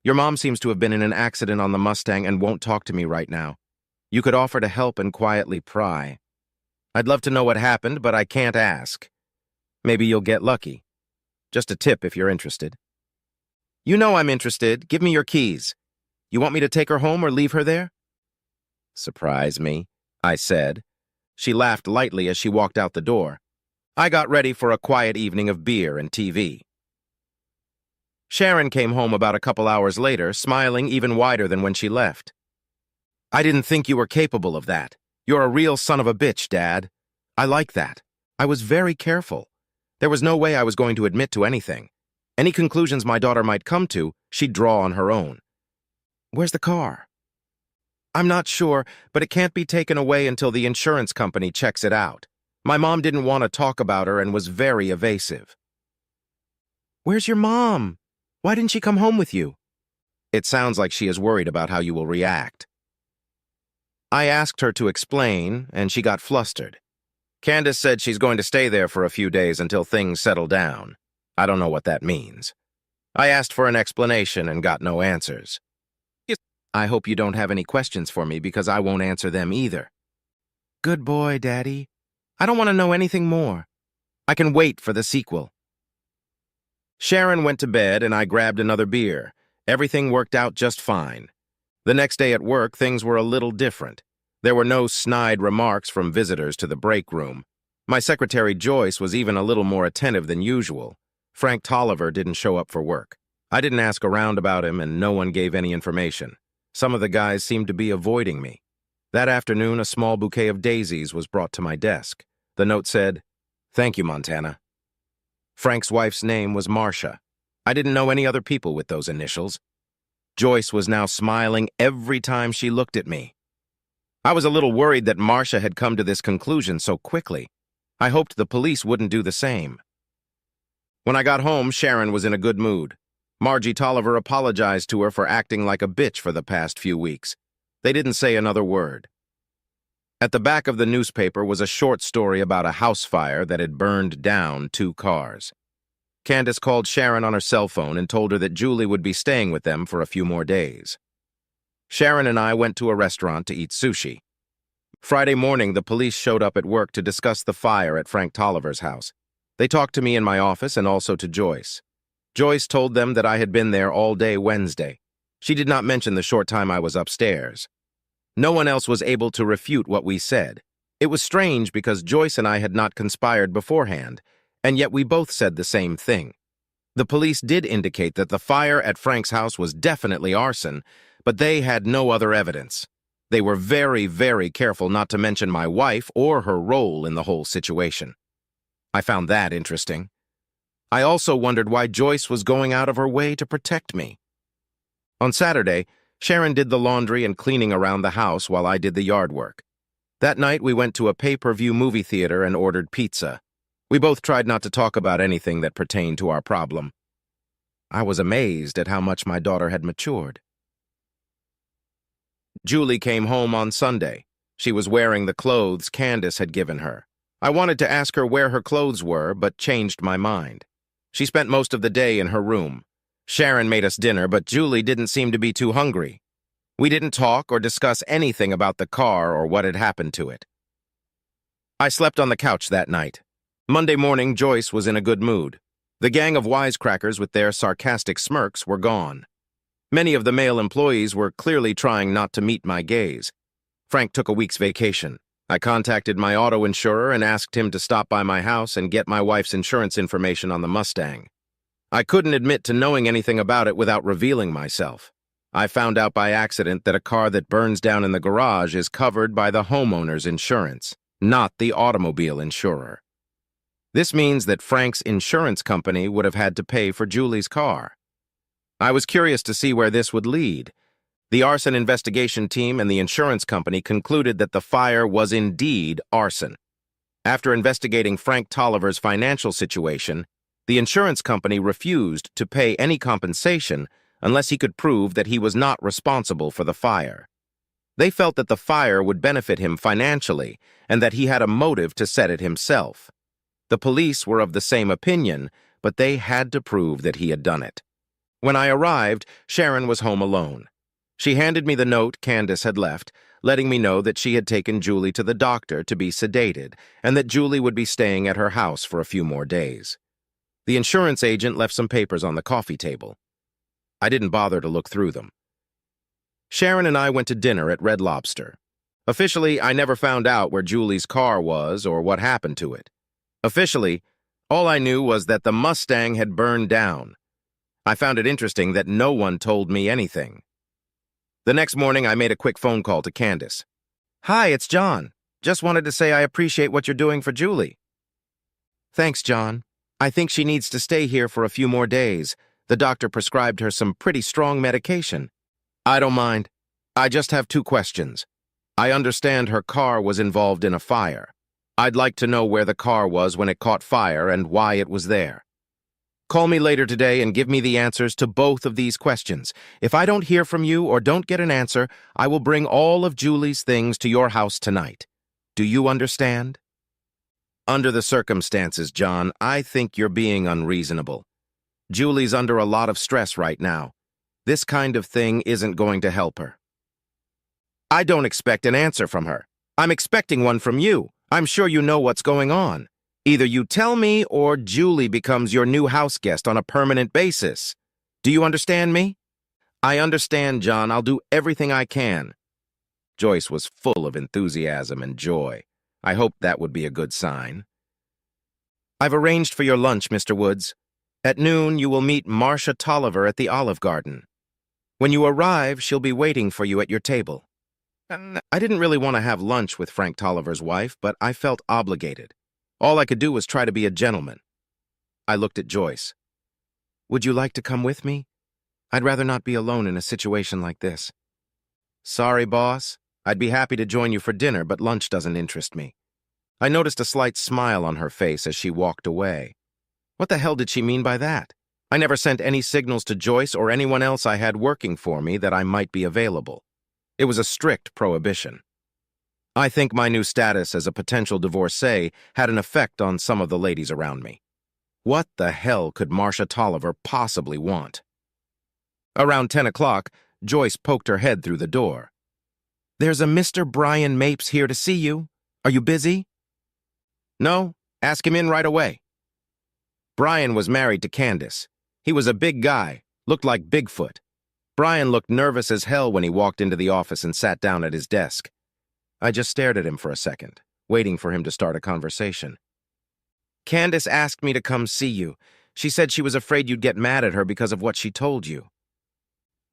A: Your mom seems to have been in an accident on the Mustang and won't talk to me right now. You could offer to help and quietly pry. I'd love to know what happened, but I can't ask. Maybe you'll get lucky. Just a tip if you're interested." "You know I'm interested. Give me your keys. You want me to take her home or leave her there?" "Surprise me," I said. She laughed lightly as she walked out the door. I got ready for a quiet evening of beer and TV. Sharon came home about a couple hours later, smiling even wider than when she left. "I didn't think you were capable of that. You're a real son of a bitch, Dad. I like that. I was very careful. There was no way I was going to admit to anything. Any conclusions my daughter might come to, she'd draw on her own." "Where's the car?" "I'm not sure, but it can't be taken away until the insurance company checks it out. My mom didn't want to talk about her and was very evasive." "Where's your mom? Why didn't she come home with you?" "It sounds like she is worried about how you will react." I asked her to explain, and she got flustered. "Candace said she's going to stay there for a few days until things settle down. I don't know what that means." I asked for an explanation and got no answers. "I hope you don't have any questions for me because I won't answer them either." "Good boy, Daddy. I don't want to know anything more. I can wait for the sequel." Sharon went to bed and I grabbed another beer. Everything worked out just fine. The next day at work, things were a little different. There were no snide remarks from visitors to the break room. My secretary Joyce was even a little more attentive than usual. Frank Tolliver didn't show up for work. I didn't ask around about him and no one gave any information. Some of the guys seemed to be avoiding me. That afternoon, a small bouquet of daisies was brought to my desk. The note said, "Thank you, Montana." Frank's wife's name was Marcia. I didn't know any other people with those initials. Joyce was now smiling every time she looked at me. I was a little worried that Marcia had come to this conclusion so quickly. I hoped the police wouldn't do the same. When I got home, Sharon was in a good mood. Margie Tolliver apologized to her for acting like a bitch for the past few weeks. They didn't say another word. At the back of the newspaper was a short story about a house fire that had burned down 2 cars. Candace called Sharon on her cell phone and told her that Julie would be staying with them for a few more days. Sharon and I went to a restaurant to eat sushi. Friday morning, the police showed up at work to discuss the fire at Frank Tolliver's house. They talked to me in my office and also to Joyce. Joyce told them that I had been there all day Wednesday. She did not mention the short time I was upstairs. No one else was able to refute what we said. It was strange because Joyce and I had not conspired beforehand, and yet we both said the same thing. The police did indicate that the fire at Frank's house was definitely arson, but they had no other evidence. They were very, very careful not to mention my wife or her role in the whole situation. I found that interesting. I also wondered why Joyce was going out of her way to protect me. On Saturday, Sharon did the laundry and cleaning around the house while I did the yard work. That night, we went to a pay-per-view movie theater and ordered pizza. We both tried not to talk about anything that pertained to our problem. I was amazed at how much my daughter had matured. Julie came home on Sunday. She was wearing the clothes Candace had given her. I wanted to ask her where her clothes were, but changed my mind. She spent most of the day in her room. Sharon made us dinner, but Julie didn't seem to be too hungry. We didn't talk or discuss anything about the car or what had happened to it. I slept on the couch that night. Monday morning, Joyce was in a good mood. The gang of wisecrackers with their sarcastic smirks were gone. Many of the male employees were clearly trying not to meet my gaze. Frank took a week's vacation. I contacted my auto insurer and asked him to stop by my house and get my wife's insurance information on the Mustang. I couldn't admit to knowing anything about it without revealing myself. I found out by accident that a car that burns down in the garage is covered by the homeowner's insurance, not the automobile insurer. This means that Frank's insurance company would have had to pay for Julie's car. I was curious to see where this would lead. The arson investigation team and the insurance company concluded that the fire was indeed arson. After investigating Frank Tolliver's financial situation, the insurance company refused to pay any compensation unless he could prove that he was not responsible for the fire. They felt that the fire would benefit him financially and that he had a motive to set it himself. The police were of the same opinion, but they had to prove that he had done it. When I arrived, Sharon was home alone. She handed me the note Candace had left, letting me know that she had taken Julie to the doctor to be sedated and that Julie would be staying at her house for a few more days. The insurance agent left some papers on the coffee table. I didn't bother to look through them. Sharon and I went to dinner at Red Lobster. Officially, I never found out where Julie's car was or what happened to it. Officially, all I knew was that the Mustang had burned down. I found it interesting that no one told me anything. The next morning, I made a quick phone call to Candace. "Hi, it's John. Just wanted to say I appreciate what you're doing for Julie." "Thanks, John. I think she needs to stay here for a few more days. The doctor prescribed her some pretty strong medication." "I don't mind. I just have 2 questions. I understand her car was involved in a fire. I'd like to know where the car was when it caught fire and why it was there. Call me later today and give me the answers to both of these questions. If I don't hear from you or don't get an answer, I will bring all of Julie's things to your house tonight. Do you understand?" "Under the circumstances, John, I think you're being unreasonable. Julie's under a lot of stress right now. This kind of thing isn't going to help her." "I don't expect an answer from her. I'm expecting one from you. I'm sure you know what's going on. Either you tell me or Julie becomes your new house guest on a permanent basis. Do you understand me?" "I understand, John. I'll do everything I can." Joyce was full of enthusiasm and joy. I hoped that would be a good sign. "I've arranged for your lunch, Mr. Woods. At noon, you will meet Marcia Tolliver at the Olive Garden. When you arrive, she'll be waiting for you at your table." I didn't really want to have lunch with Frank Tolliver's wife, but I felt obligated. All I could do was try to be a gentleman. I looked at Joyce. "Would you like to come with me? I'd rather not be alone in a situation like this." "Sorry, boss. I'd be happy to join you for dinner, but lunch doesn't interest me." I noticed a slight smile on her face as she walked away. What the hell did she mean by that? I never sent any signals to Joyce or anyone else I had working for me that I might be available. It was a strict prohibition. I think my new status as a potential divorcee had an effect on some of the ladies around me. What the hell could Marcia Tolliver possibly want? Around 10 o'clock, Joyce poked her head through the door. "There's a Mr. Brian Mapes here to see you. Are you busy?" "No, ask him in right away." Brian was married to Candace. He was a big guy, looked like Bigfoot. Brian looked nervous as hell when he walked into the office and sat down at his desk. I just stared at him for a second, waiting for him to start a conversation. "Candace asked me to come see you. She said she was afraid you'd get mad at her because of what she told you."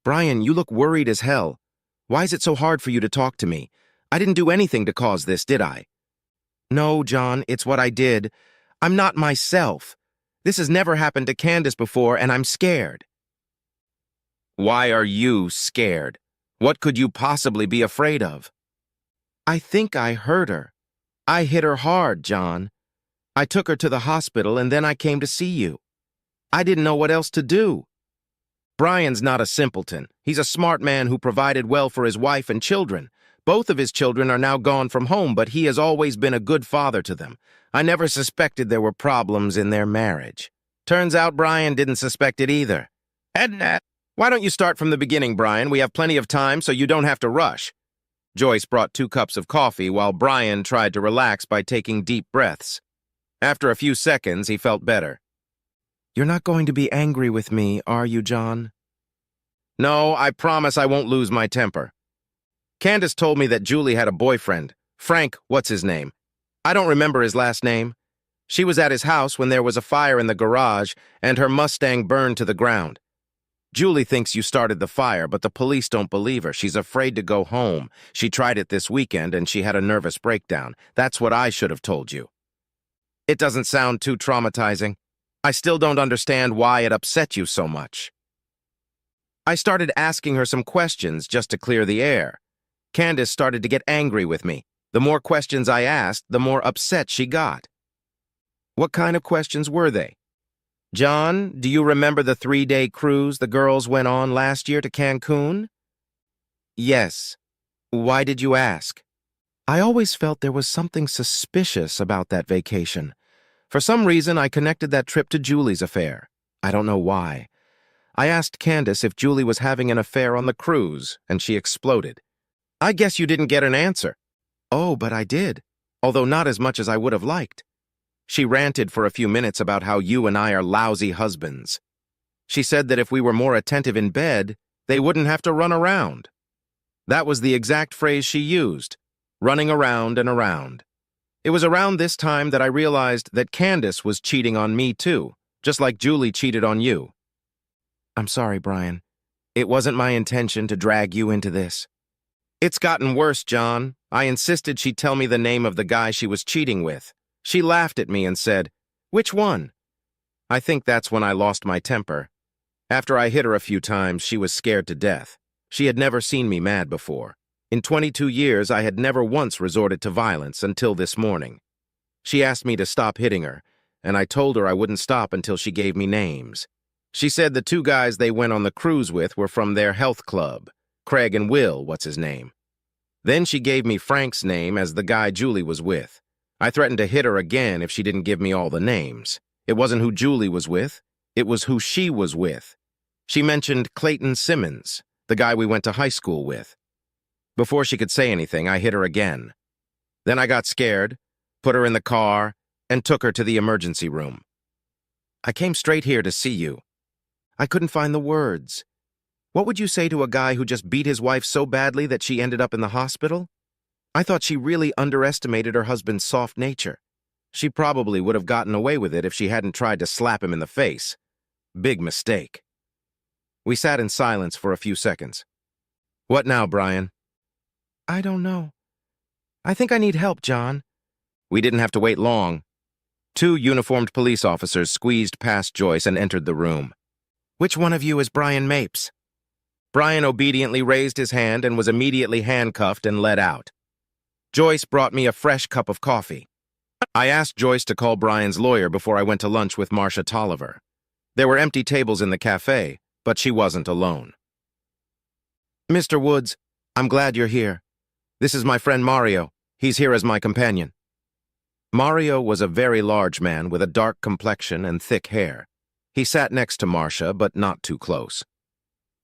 A: "Brian, you look worried as hell. Why is it so hard for you to talk to me? I didn't do anything to cause this, did I?" "No, John, it's what I did. I'm not myself. This has never happened to Candace before, and I'm scared." "Why are you scared? What could you possibly be afraid of?" "I think I hurt her. I hit her hard, John. I took her to the hospital and then I came to see you. I didn't know what else to do." Brian's not a simpleton. He's a smart man who provided well for his wife and children. Both of his children are now gone from home, but he has always been a good father to them. I never suspected there were problems in their marriage. Turns out Brian didn't suspect it either. "Edna, why don't you start from the beginning, Brian? We have plenty of time, so you don't have to rush." Joyce brought 2 cups of coffee while Brian tried to relax by taking deep breaths. After a few seconds, he felt better. "You're not going to be angry with me, are you, John?" "No, I promise I won't lose my temper. Candace told me that Julie had a boyfriend. Frank, what's his name? I don't remember his last name. She was at his house when there was a fire in the garage and her Mustang burned to the ground. Julie thinks you started the fire, but the police don't believe her. She's afraid to go home. She tried it this weekend and she had a nervous breakdown. That's what I should have told you." "It doesn't sound too traumatizing. I still don't understand why it upset you so much." I started asking her some questions just to clear the air. Candace started to get angry with me. The more questions I asked, the more upset she got. "What kind of questions were they?" "John, do you remember the 3-day cruise the girls went on last year to Cancun?" "Yes. Why did you ask?" I always felt there was something suspicious about that vacation. For some reason, I connected that trip to Julie's affair. I don't know why. I asked Candace if Julie was having an affair on the cruise, and she exploded. "I guess you didn't get an answer." "Oh, but I did, although not as much as I would have liked." She ranted for a few minutes about how you and I are lousy husbands. She said that if we were more attentive in bed, they wouldn't have to run around. That was the exact phrase she used, running around and around. It was around this time that I realized that Candace was cheating on me too, just like Julie cheated on you. I'm sorry, Brian. It wasn't my intention to drag you into this. It's gotten worse, John. I insisted she tell me the name of the guy she was cheating with. She laughed at me and said, "Which one?" I think that's when I lost my temper. After I hit her a few times, she was scared to death. She had never seen me mad before. In 22 years, I had never once resorted to violence until this morning. She asked me to stop hitting her, and I told her I wouldn't stop until she gave me names. She said the two guys they went on the cruise with were from their health club, Craig and Will, what's his name. Then she gave me Frank's name as the guy Julie was with. I threatened to hit her again if she didn't give me all the names. It wasn't who Julie was with, it was who she was with. She mentioned Clayton Simmons, the guy we went to high school with. Before she could say anything, I hit her again. Then I got scared, put her in the car, and took her to the emergency room. I came straight here to see you. I couldn't find the words. What would you say to a guy who just beat his wife so badly that she ended up in the hospital? I thought she really underestimated her husband's soft nature. She probably would have gotten away with it if she hadn't tried to slap him in the face. Big mistake. We sat in silence for a few seconds. What now, Brian? I don't know. I think I need help, John. We didn't have to wait long. Two uniformed police officers squeezed past Joyce and entered the room. Which one of you is Brian Mapes? Brian obediently raised his hand and was immediately handcuffed and led out. Joyce brought me a fresh cup of coffee. I asked Joyce to call Brian's lawyer before I went to lunch with Marcia Tolliver. There were empty tables in the cafe, but she wasn't alone. Mr. Woods, I'm glad you're here. This is my friend Mario. He's here as my companion. Mario was a very large man with a dark complexion and thick hair. He sat next to Marcia, but not too close.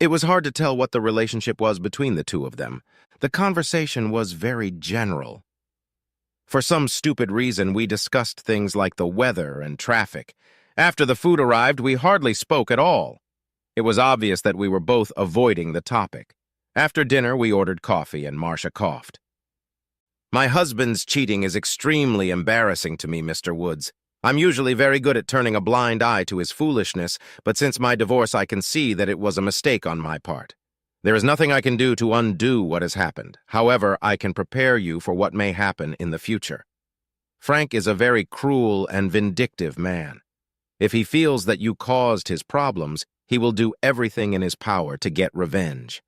A: It was hard to tell what the relationship was between the two of them. The conversation was very general. For some stupid reason, we discussed things like the weather and traffic. After the food arrived, we hardly spoke at all. It was obvious that we were both avoiding the topic. After dinner, we ordered coffee, and Marcia coughed. My husband's cheating is extremely embarrassing to me, Mr. Woods. I'm usually very good at turning a blind eye to his foolishness, but since my divorce, I can see that it was a mistake on my part. There is nothing I can do to undo what has happened. However, I can prepare you for what may happen in the future. Frank is a very cruel and vindictive man. If he feels that you caused his problems, he will do everything in his power to get revenge.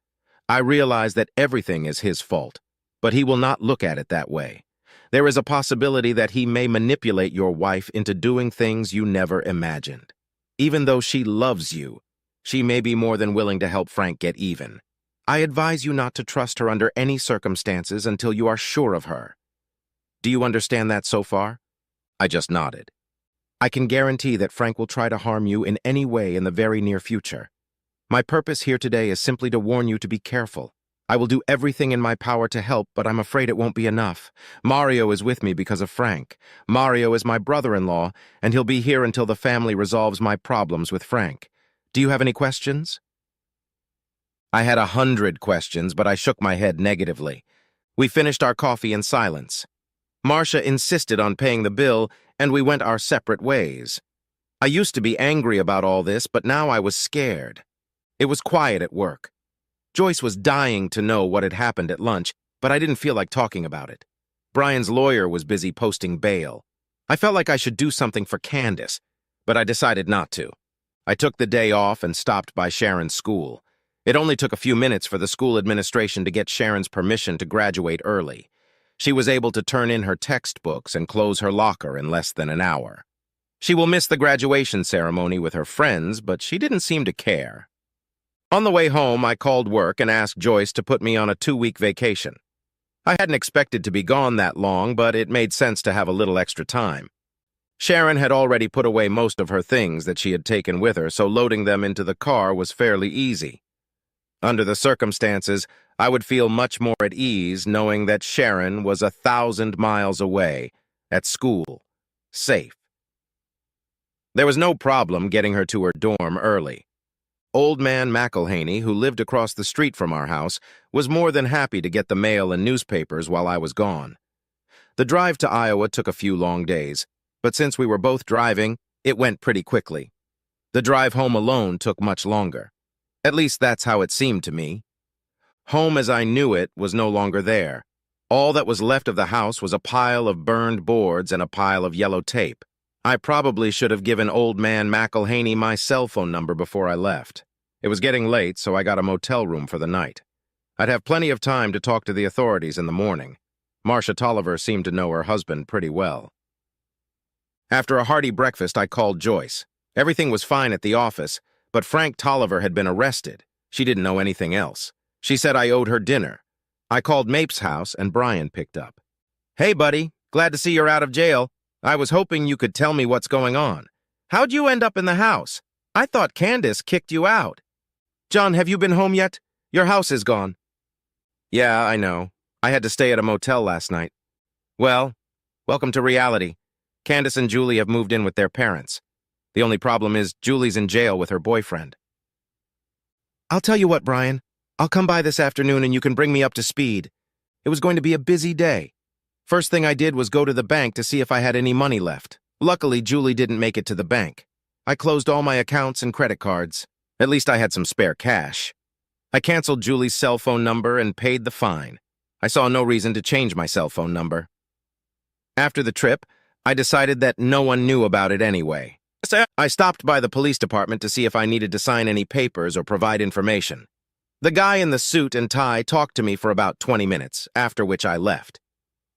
A: I realize that everything is his fault, but he will not look at it that way. There is a possibility that he may manipulate your wife into doing things you never imagined. Even though she loves you, she may be more than willing to help Frank get even. I advise you not to trust her under any circumstances until you are sure of her. Do you understand that so far? I just nodded. I can guarantee that Frank will try to harm you in any way in the very near future. My purpose here today is simply to warn you to be careful. I will do everything in my power to help, but I'm afraid it won't be enough. Mario is with me because of Frank. Mario is my brother-in-law, and he'll be here until the family resolves my problems with Frank. Do you have any questions? I had 100 questions, but I shook my head negatively. We finished our coffee in silence. Marcia insisted on paying the bill, and we went our separate ways. I used to be angry about all this, but now I was scared. It was quiet at work. Joyce was dying to know what had happened at lunch, but I didn't feel like talking about it. Brian's lawyer was busy posting bail. I felt like I should do something for Candace, but I decided not to. I took the day off and stopped by Sharon's school. It only took a few minutes for the school administration to get Sharon's permission to graduate early. She was able to turn in her textbooks and close her locker in less than an hour. She will miss the graduation ceremony with her friends, but she didn't seem to care. On the way home, I called work and asked Joyce to put me on a 2-week vacation. I hadn't expected to be gone that long, but it made sense to have a little extra time. Sharon had already put away most of her things that she had taken with her, so loading them into the car was fairly easy. Under the circumstances, I would feel much more at ease knowing that Sharon was 1,000 miles away, at school, safe. There was no problem getting her to her dorm early. Old man McElhaney, who lived across the street from our house, was more than happy to get the mail and newspapers while I was gone. The drive to Iowa took a few long days, but since we were both driving, it went pretty quickly. The drive home alone took much longer. At least that's how it seemed to me. Home as I knew it was no longer there. All that was left of the house was a pile of burned boards and a pile of yellow tape. I probably should have given old man McElhaney my cell phone number before I left. It was getting late, so I got a motel room for the night. I'd have plenty of time to talk to the authorities in the morning. Marcia Tolliver seemed to know her husband pretty well. After a hearty breakfast, I called Joyce. Everything was fine at the office, but Frank Tolliver had been arrested. She didn't know anything else. She said I owed her dinner. I called Mapes' house, and Brian picked up. "Hey, buddy. Glad to see you're out of jail. I was hoping you could tell me what's going on. How'd you end up in the house? I thought Candace kicked you out." "John, have you been home yet? Your house is gone." "Yeah, I know. I had to stay at a motel last night." "Well, welcome to reality. Candace and Julie have moved in with their parents. The only problem is Julie's in jail with her boyfriend." "I'll tell you what, Brian. I'll come by this afternoon and you can bring me up to speed. It was going to be a busy day. First thing I did was go to the bank to see if I had any money left. Luckily, Julie didn't make it to the bank. I closed all my accounts and credit cards. At least I had some spare cash. I canceled Julie's cell phone number and paid the fine. I saw no reason to change my cell phone number. After the trip, I decided that no one knew about it anyway. I stopped by the police department to see if I needed to sign any papers or provide information. The guy in the suit and tie talked to me for about 20 minutes, after which I left.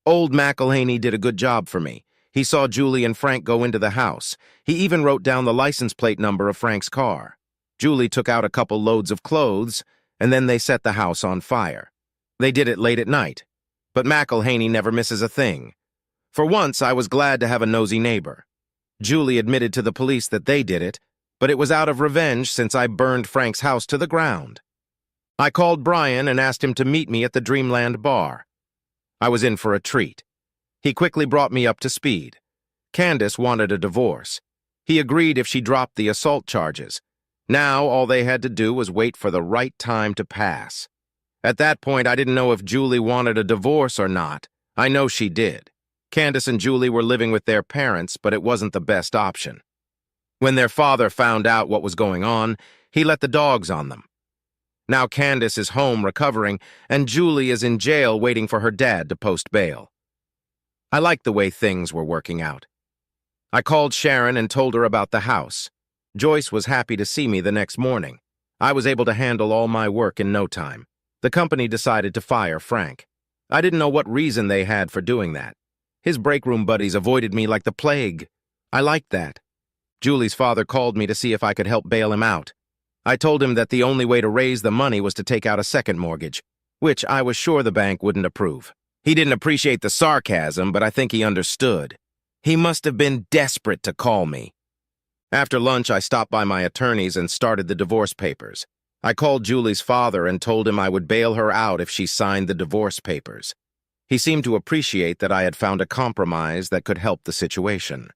A: Old McElhaney did a good job for me. He saw Julie and Frank go into the house. He even wrote down the license plate number of Frank's car. Julie took out a couple loads of clothes, and then they set the house on fire. They did it late at night, but McElhaney never misses a thing. For once, I was glad to have a nosy neighbor. Julie admitted to the police that they did it, but it was out of revenge since I burned Frank's house to the ground. I called Brian and asked him to meet me at the Dreamland bar. I was in for a treat. He quickly brought me up to speed. Candace wanted a divorce. He agreed if she dropped the assault charges. Now all they had to do was wait for the right time to pass. At that point, I didn't know if Julie wanted a divorce or not. I know she did. Candace and Julie were living with their parents, but it wasn't the best option. When their father found out what was going on, he let the dogs on them. Now Candace is home recovering, and Julie is in jail waiting for her dad to post bail. I liked the way things were working out. I called Sharon and told her about the house. Joyce was happy to see me the next morning. I was able to handle all my work in no time. The company decided to fire Frank. I didn't know what reason they had for doing that. His breakroom buddies avoided me like the plague. I liked that. Julie's father called me to see if I could help bail him out. I told him that the only way to raise the money was to take out a second mortgage, which I was sure the bank wouldn't approve. He didn't appreciate the sarcasm, but I think he understood. He must have been desperate to call me. After lunch, I stopped by my attorney's and started the divorce papers. I called Julie's father and told him I would bail her out if she signed the divorce papers. He seemed to appreciate that I had found a compromise that could help the situation.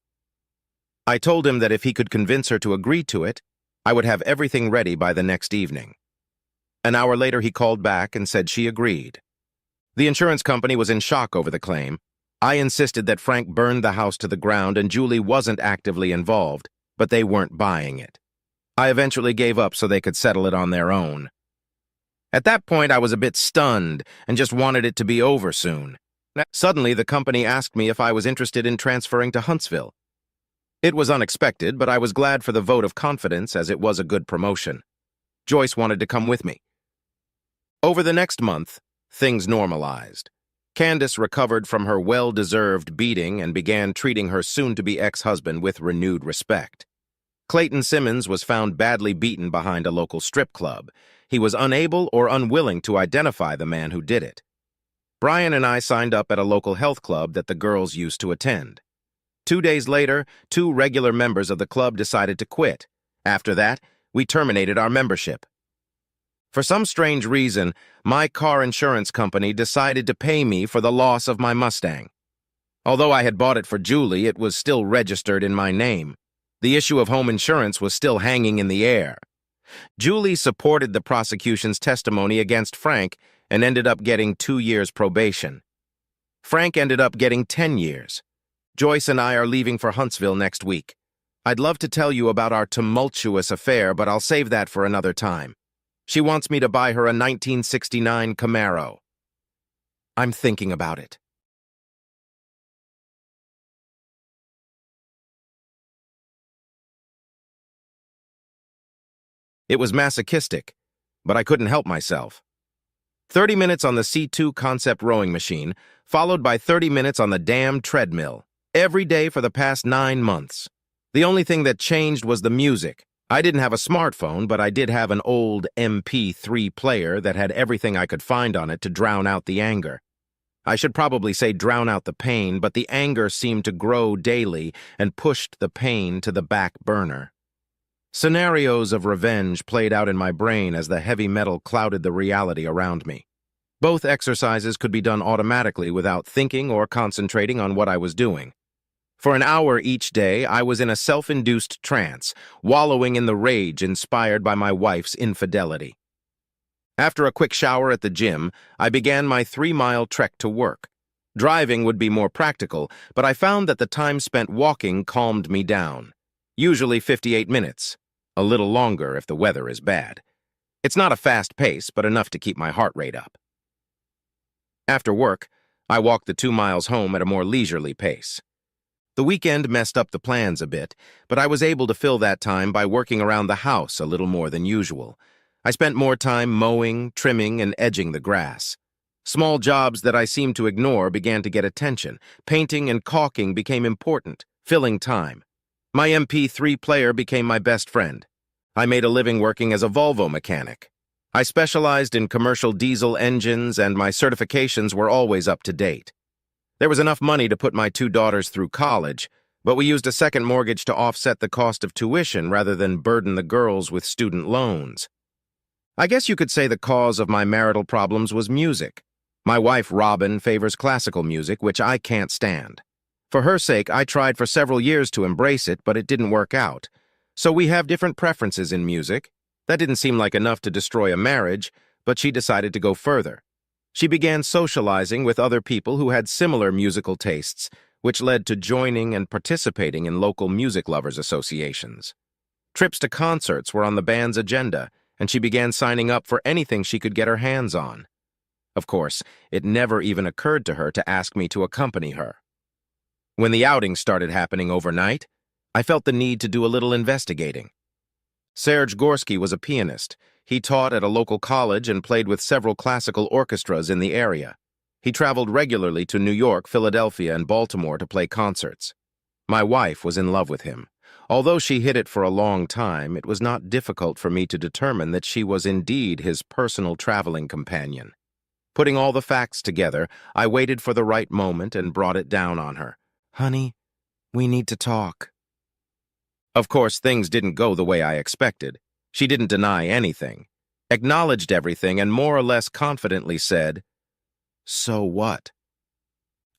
A: I told him that if he could convince her to agree to it, I would have everything ready by the next evening. An hour later, he called back and said she agreed. The insurance company was in shock over the claim. I insisted that Frank burned the house to the ground and Julie wasn't actively involved, but they weren't buying it. I eventually gave up so they could settle it on their own. At that point, I was a bit stunned and just wanted it to be over soon. Suddenly, the company asked me if I was interested in transferring to Huntsville. It was unexpected, but I was glad for the vote of confidence as it was a good promotion. Joyce wanted to come with me. Over the next month, things normalized. Candace recovered from her well-deserved beating and began treating her soon-to-be ex-husband with renewed respect. Clayton Simmons was found badly beaten behind a local strip club. He was unable or unwilling to identify the man who did it. Brian and I signed up at a local health club that the girls used to attend. 2 days later, 2 regular members of the club decided to quit. After that, we terminated our membership. For some strange reason, my car insurance company decided to pay me for the loss of my Mustang. Although I had bought it for Julie, it was still registered in my name. The issue of home insurance was still hanging in the air. Julie supported the prosecution's testimony against Frank and ended up getting 2 years probation. Frank ended up getting 10 years. Joyce and I are leaving for Huntsville next week. I'd love to tell you about our tumultuous affair, but I'll save that for another time. She wants me to buy her a 1969 Camaro. I'm thinking about it. It was masochistic, but I couldn't help myself. 30 minutes on the C2 concept rowing machine, followed by 30 minutes on the damn treadmill, every day for the past 9 months. The only thing that changed was the music. I didn't have a smartphone, but I did have an old MP3 player that had everything I could find on it to drown out the anger. I should probably say drown out the pain, but the anger seemed to grow daily and pushed the pain to the back burner. Scenarios of revenge played out in my brain as the heavy metal clouded the reality around me. Both exercises could be done automatically without thinking or concentrating on what I was doing. For an hour each day, I was in a self-induced trance, wallowing in the rage inspired by my wife's infidelity. After a quick shower at the gym, I began my 3-mile trek to work. Driving would be more practical, but I found that the time spent walking calmed me down. Usually 58 minutes. A little longer if the weather is bad. It's not a fast pace, but enough to keep my heart rate up. After work, I walked the 2 miles home at a more leisurely pace. The weekend messed up the plans a bit, but I was able to fill that time by working around the house a little more than usual. I spent more time mowing, trimming, and edging the grass. Small jobs that I seemed to ignore began to get attention. Painting and caulking became important, filling time. My MP3 player became my best friend. I made a living working as a Volvo mechanic. I specialized in commercial diesel engines, and my certifications were always up to date. There was enough money to put my 2 daughters through college, but we used a second mortgage to offset the cost of tuition rather than burden the girls with student loans. I guess you could say the cause of my marital problems was music. My wife, Robin, favors classical music, which I can't stand. For her sake, I tried for several years to embrace it, but it didn't work out. So we have different preferences in music. That didn't seem like enough to destroy a marriage, but she decided to go further. She began socializing with other people who had similar musical tastes, which led to joining and participating in local music lovers associations. Trips to concerts were on the band's agenda, and she began signing up for anything she could get her hands on. Of course, it never even occurred to her to ask me to accompany her. When the outings started happening overnight, I felt the need to do a little investigating. Serge Gorski was a pianist. He taught at a local college and played with several classical orchestras in the area. He traveled regularly to New York, Philadelphia, and Baltimore to play concerts. My wife was in love with him. Although she hid it for a long time, it was not difficult for me to determine that she was indeed his personal traveling companion. Putting all the facts together, I waited for the right moment and brought it down on her. "Honey, we need to talk." Of course, things didn't go the way I expected. She didn't deny anything, acknowledged everything, and more or less confidently said, "So what?"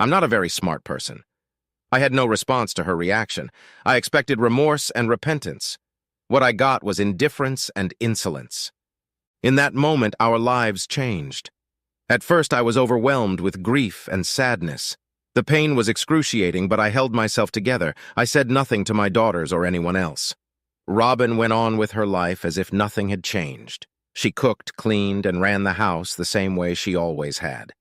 A: I'm not a very smart person. I had no response to her reaction. I expected remorse and repentance. What I got was indifference and insolence. In that moment, our lives changed. At first, I was overwhelmed with grief and sadness. The pain was excruciating, but I held myself together. I said nothing to my daughters or anyone else. Robin went on with her life as if nothing had changed. She cooked, cleaned, and ran the house the same way she always had.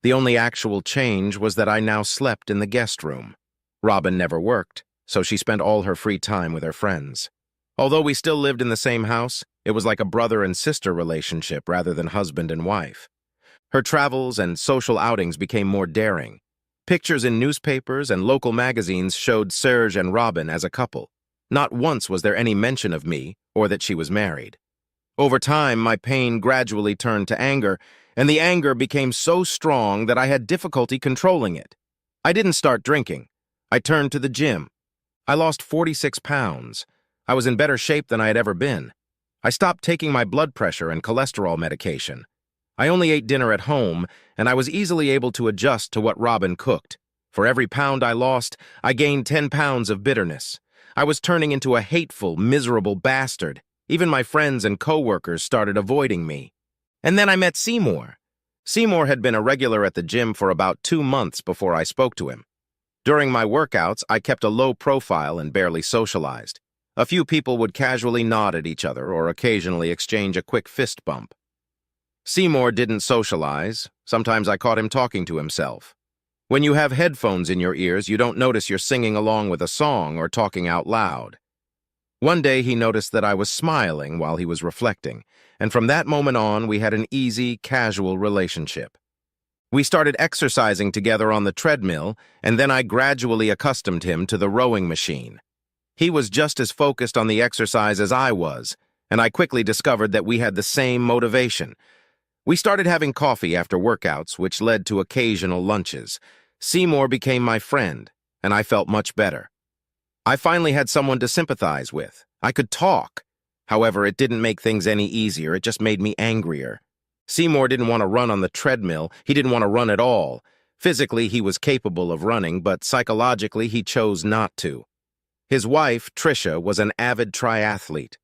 A: The only actual change was that I now slept in the guest room. Robin never worked, so she spent all her free time with her friends. Although we still lived in the same house, it was like a brother and sister relationship rather than husband and wife. Her travels and social outings became more daring. Pictures in newspapers and local magazines showed Serge and Robin as a couple. Not once was there any mention of me or that she was married. Over time, my pain gradually turned to anger, and the anger became so strong that I had difficulty controlling it. I didn't start drinking. I turned to the gym. I lost 46 pounds. I was in better shape than I had ever been. I stopped taking my blood pressure and cholesterol medication. I only ate dinner at home, and I was easily able to adjust to what Robin cooked. For every pound I lost, I gained 10 pounds of bitterness. I was turning into a hateful, miserable bastard. Even my friends and co-workers started avoiding me. And then I met Seymour. Seymour had been a regular at the gym for about 2 months before I spoke to him. During my workouts, I kept a low profile and barely socialized. A few people would casually nod at each other or occasionally exchange a quick fist bump. Seymour didn't socialize. Sometimes I caught him talking to himself. When you have headphones in your ears, you don't notice you're singing along with a song or talking out loud. One day he noticed that I was smiling while he was reflecting, and from that moment on, we had an easy, casual relationship. We started exercising together on the treadmill, and then I gradually accustomed him to the rowing machine. He was just as focused on the exercise as I was, and I quickly discovered that we had the same motivation. We started having coffee after workouts, which led to occasional lunches. Seymour became my friend, and I felt much better. I finally had someone to sympathize with. I could talk. However, it didn't make things any easier. It just made me angrier. Seymour didn't want to run on the treadmill. He didn't want to run at all. Physically, he was capable of running, but psychologically, he chose not to. His wife, Tricia, was an avid triathlete.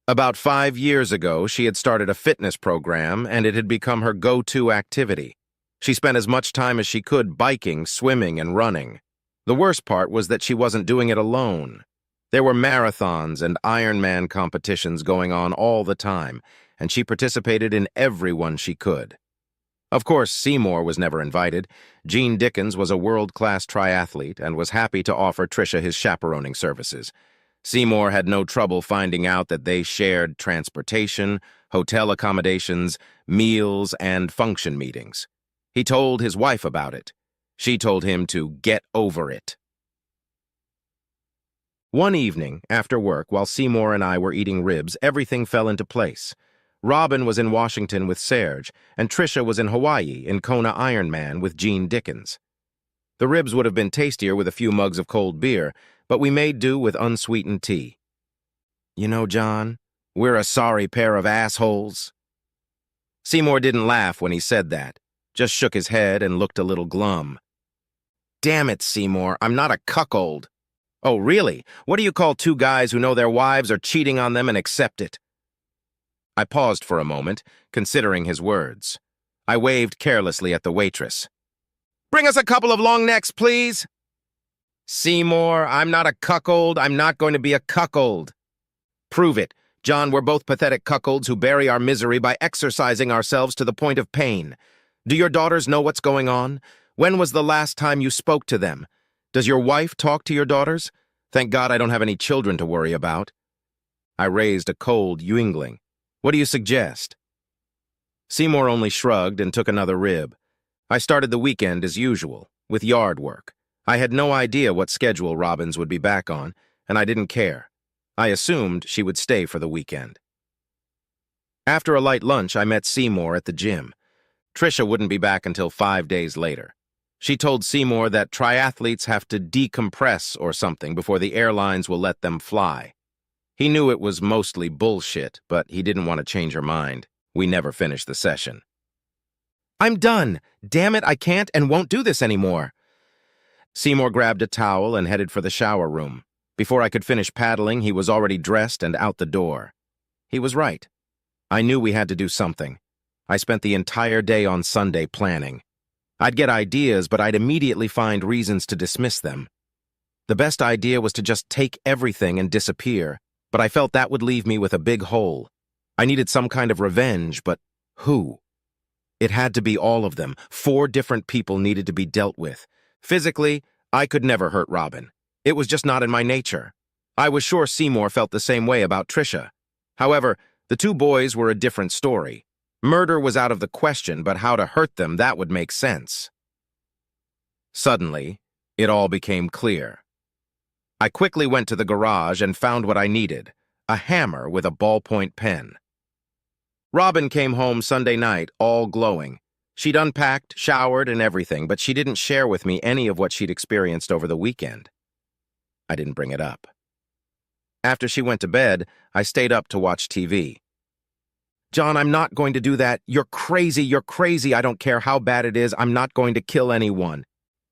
A: About 5 years ago, she had started a fitness program, and it had become her go-to activity. She spent as much time as she could biking, swimming, and running. The worst part was that she wasn't doing it alone. There were marathons and Ironman competitions going on all the time, and she participated in every one she could. Of course, Seymour was never invited. Gene Dickens was a world-class triathlete and was happy to offer Tricia his chaperoning services. Seymour had no trouble finding out that they shared transportation, hotel accommodations, meals, and function meetings. He told his wife about it. She told him to get over it. One evening, after work, while Seymour and I were eating ribs, everything fell into place. Robin was in Washington with Serge, and Tricia was in Hawaii in Kona Ironman with Gene Dickens. The ribs would have been tastier with a few mugs of cold beer, but we made do with unsweetened tea. You know, John, we're a sorry pair of assholes. Seymour didn't laugh when he said that, just shook his head and looked a little glum. Damn it, Seymour, I'm not a cuckold. Oh, really? What do you call two guys who know their wives are cheating on them and accept it? I paused for a moment, considering his words. I waved carelessly at the waitress. Bring us a couple of long necks, please. Seymour, I'm not a cuckold. I'm not going to be a cuckold. Prove it. John, we're both pathetic cuckolds who bury our misery by exercising ourselves to the point of pain. Do your daughters know what's going on? When was the last time you spoke to them? Does your wife talk to your daughters? Thank God I don't have any children to worry about. I raised a cold Yingling. What do you suggest? Seymour only shrugged and took another rib. I started the weekend as usual, with yard work. I had no idea what schedule Robin's would be back on, and I didn't care. I assumed she would stay for the weekend. After a light lunch, I met Seymour at the gym. Tricia wouldn't be back until 5 days later. She told Seymour that triathletes have to decompress or something before the airlines will let them fly. He knew it was mostly bullshit, but he didn't want to change her mind. We never finished the session. I'm done. Damn it, I can't and won't do this anymore. Seymour grabbed a towel and headed for the shower room. Before I could finish paddling, he was already dressed and out the door. He was right. I knew we had to do something. I spent the entire day on Sunday planning. I'd get ideas, but I'd immediately find reasons to dismiss them. The best idea was to just take everything and disappear, but I felt that would leave me with a big hole. I needed some kind of revenge, but who? It had to be all of them. 4 different people needed to be dealt with. Physically, I could never hurt Robin. It was just not in my nature. I was sure Seymour felt the same way about Tricia. However, the 2 boys were a different story. Murder was out of the question, but how to hurt them, that would make sense. Suddenly, it all became clear. I quickly went to the garage and found what I needed, a hammer with a ballpoint pen. Robin came home Sunday night, all glowing. She'd unpacked, showered, and everything, but she didn't share with me any of what she'd experienced over the weekend. I didn't bring it up. After she went to bed, I stayed up to watch TV. John, I'm not going to do that. You're crazy. I don't care how bad it is. I'm not going to kill anyone.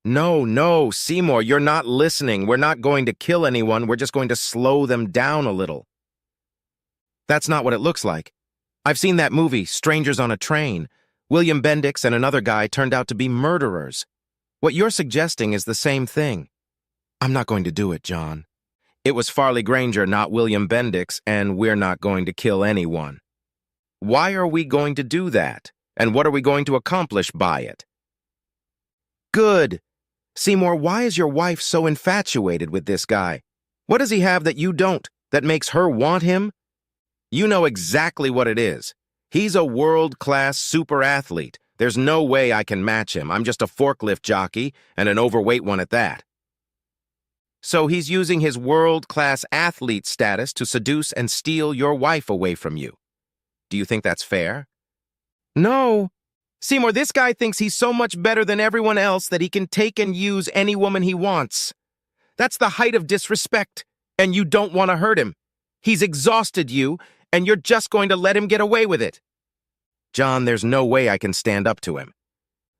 A: No, Seymour, you're not listening. We're not going to kill anyone. We're just going to slow them down a little. That's not what it looks like. I've seen that movie, Strangers on a Train. William Bendix and another guy turned out to be murderers. What you're suggesting is the same thing. I'm not going to do it, John. It was Farley Granger, not William Bendix, and we're not going to kill anyone. Why are we going to do that? And what are we going to accomplish by it? Good. Seymour, why is your wife so infatuated with this guy? What does he have that you don't, that makes her want him? You know exactly what it is. He's a world-class super athlete. There's no way I can match him. I'm just a forklift jockey, and an overweight one at that. So he's using his world-class athlete status to seduce and steal your wife away from you. Do you think that's fair? No. Seymour, this guy thinks he's so much better than everyone else that he can take and use any woman he wants. That's the height of disrespect, and you don't want to hurt him. He's exhausted you, and you're just going to let him get away with it. John, there's no way I can stand up to him.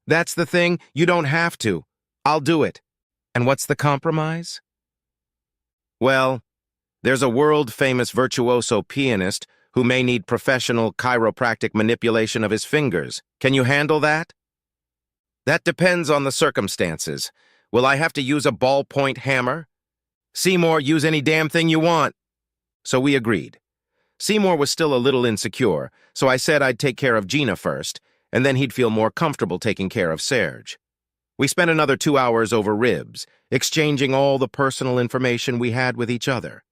A: That's the thing, you don't have to. I'll do it. And what's the compromise? Well, there's a world-famous virtuoso pianist who may need professional chiropractic manipulation of his fingers. Can you handle that? That depends on the circumstances. Will I have to use a ballpoint hammer? Seymour, use any damn thing you want. So we agreed. Seymour was still a little insecure, so I said I'd take care of Gina first, and then he'd feel more comfortable taking care of Serge. We spent another 2 hours over ribs, exchanging all the personal information we had with each other.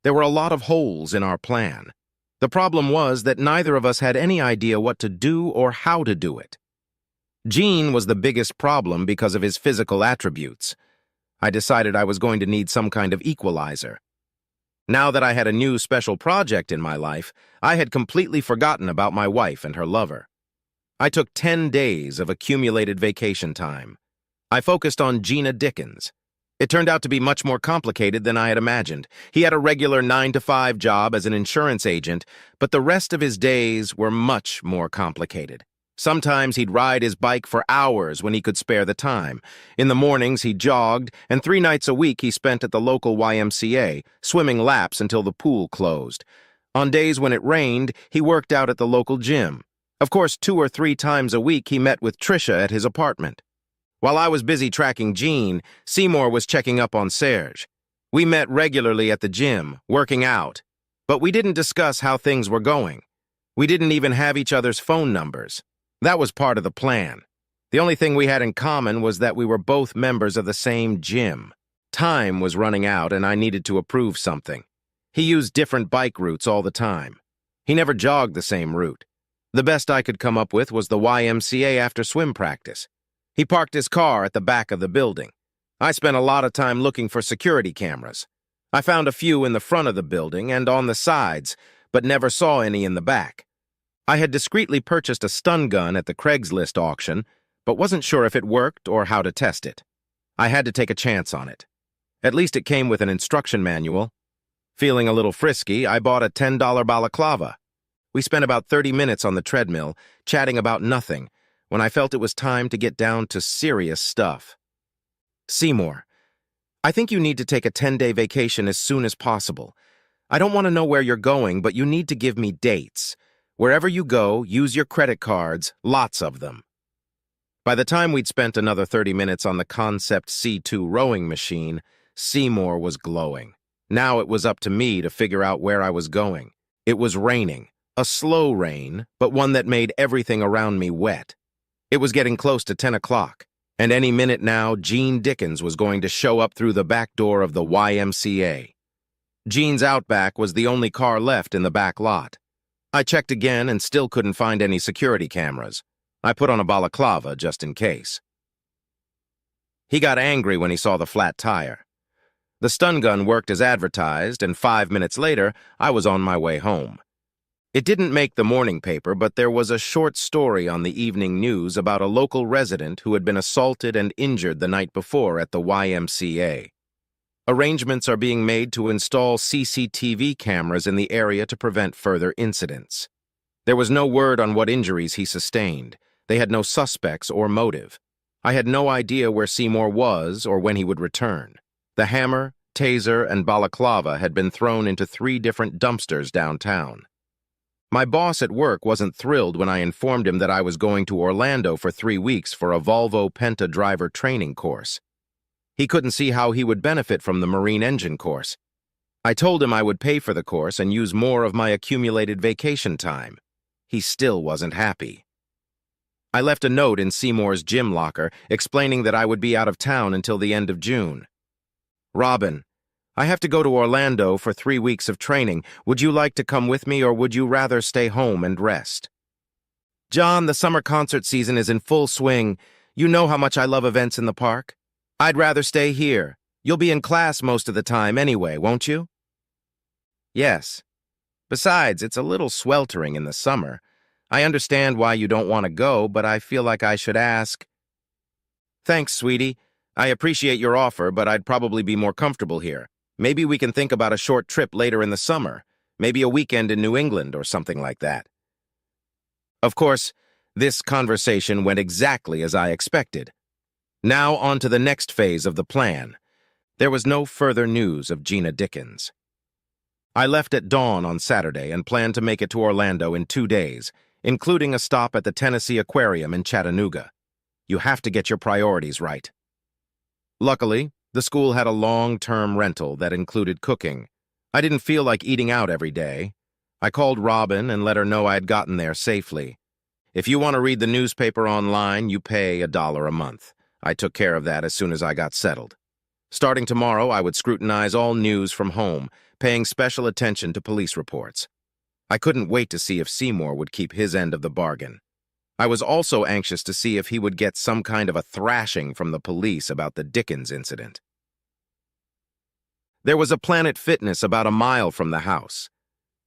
A: There were a lot of holes in our plan. The problem was that neither of us had any idea what to do or how to do it. Gene was the biggest problem because of his physical attributes. I decided I was going to need some kind of equalizer. Now that I had a new special project in my life, I had completely forgotten about my wife and her lover. I took 10 days of accumulated vacation time. I focused on Gina Dickens. It turned out to be much more complicated than I had imagined. He had a regular 9-to-5 job as an insurance agent, but the rest of his days were much more complicated. Sometimes he'd ride his bike for hours when he could spare the time. In the mornings, he jogged, and 3 nights a week he spent at the local YMCA, swimming laps until the pool closed. On days when it rained, he worked out at the local gym. Of course, 2 or 3 times a week he met with Tricia at his apartment. While I was busy tracking Gene, Seymour was checking up on Serge. We met regularly at the gym, working out, but we didn't discuss how things were going. We didn't even have each other's phone numbers. That was part of the plan. The only thing we had in common was that we were both members of the same gym. Time was running out and I needed to approve something. He used different bike routes all the time. He never jogged the same route. The best I could come up with was the YMCA after swim practice. He parked his car at the back of the building. I spent a lot of time looking for security cameras. I found a few in the front of the building and on the sides, but never saw any in the back. I had discreetly purchased a stun gun at the Craigslist auction, but wasn't sure if it worked or how to test it. I had to take a chance on it. At least it came with an instruction manual. Feeling a little frisky, I bought a $10 balaclava. We spent about 30 minutes on the treadmill, chatting about nothing, when I felt it was time to get down to serious stuff. Seymour, I think you need to take a 10-day vacation as soon as possible. I don't want to know where you're going, but you need to give me dates. Wherever you go, use your credit cards, lots of them. By the time we'd spent another 30 minutes on the Concept C2 rowing machine, Seymour was glowing. Now it was up to me to figure out where I was going. It was raining, a slow rain, but one that made everything around me wet. It was getting close to 10 o'clock, and any minute now, Gene Dickens was going to show up through the back door of the YMCA. Gene's Outback was the only car left in the back lot. I checked again and still couldn't find any security cameras. I put on a balaclava just in case. He got angry when he saw the flat tire. The stun gun worked as advertised, and 5 minutes later, I was on my way home. It didn't make the morning paper, but there was a short story on the evening news about a local resident who had been assaulted and injured the night before at the YMCA. Arrangements are being made to install CCTV cameras in the area to prevent further incidents. There was no word on what injuries he sustained. They had no suspects or motive. I had no idea where Seymour was or when he would return. The hammer, taser, and balaclava had been thrown into 3 different dumpsters downtown. My boss at work wasn't thrilled when I informed him that I was going to Orlando for 3 weeks for a Volvo Penta driver training course. He couldn't see how he would benefit from the marine engine course. I told him I would pay for the course and use more of my accumulated vacation time. He still wasn't happy. I left a note in Seymour's gym locker explaining that I would be out of town until the end of June. Robin, I have to go to Orlando for 3 weeks of training. Would you like to come with me, or would you rather stay home and rest? John, the summer concert season is in full swing. You know how much I love events in the park. I'd rather stay here. You'll be in class most of the time anyway, won't you? Yes. Besides, it's a little sweltering in the summer. I understand why you don't want to go, but I feel like I should ask. Thanks, sweetie. I appreciate your offer, but I'd probably be more comfortable here. Maybe we can think about a short trip later in the summer, maybe a weekend in New England or something like that. Of course, this conversation went exactly as I expected. Now on to the next phase of the plan. There was no further news of Gina Dickens. I left at dawn on Saturday and planned to make it to Orlando in 2 days, including a stop at the Tennessee Aquarium in Chattanooga. You have to get your priorities right. Luckily, the school had a long-term rental that included cooking. I didn't feel like eating out every day. I called Robin and let her know I had gotten there safely. If you want to read the newspaper online, you pay $1 a month. I took care of that as soon as I got settled. Starting tomorrow, I would scrutinize all news from home, paying special attention to police reports. I couldn't wait to see if Seymour would keep his end of the bargain. I was also anxious to see if he would get some kind of a thrashing from the police about the Dickens incident. There was a Planet Fitness about a mile from the house.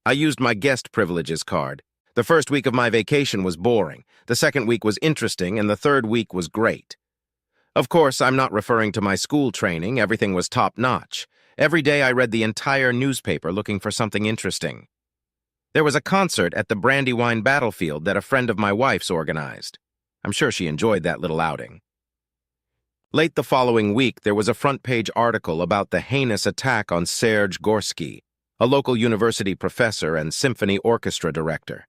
A: I used my guest privileges card. The first week of my vacation was boring, the second week was interesting, and the third week was great. Of course, I'm not referring to my school training. Everything was top-notch. Every day I read the entire newspaper looking for something interesting. There was a concert at the Brandywine Battlefield that a friend of my wife's organized. I'm sure she enjoyed that little outing. Late the following week, there was a front-page article about the heinous attack on Serge Gorski, a local university professor and symphony orchestra director.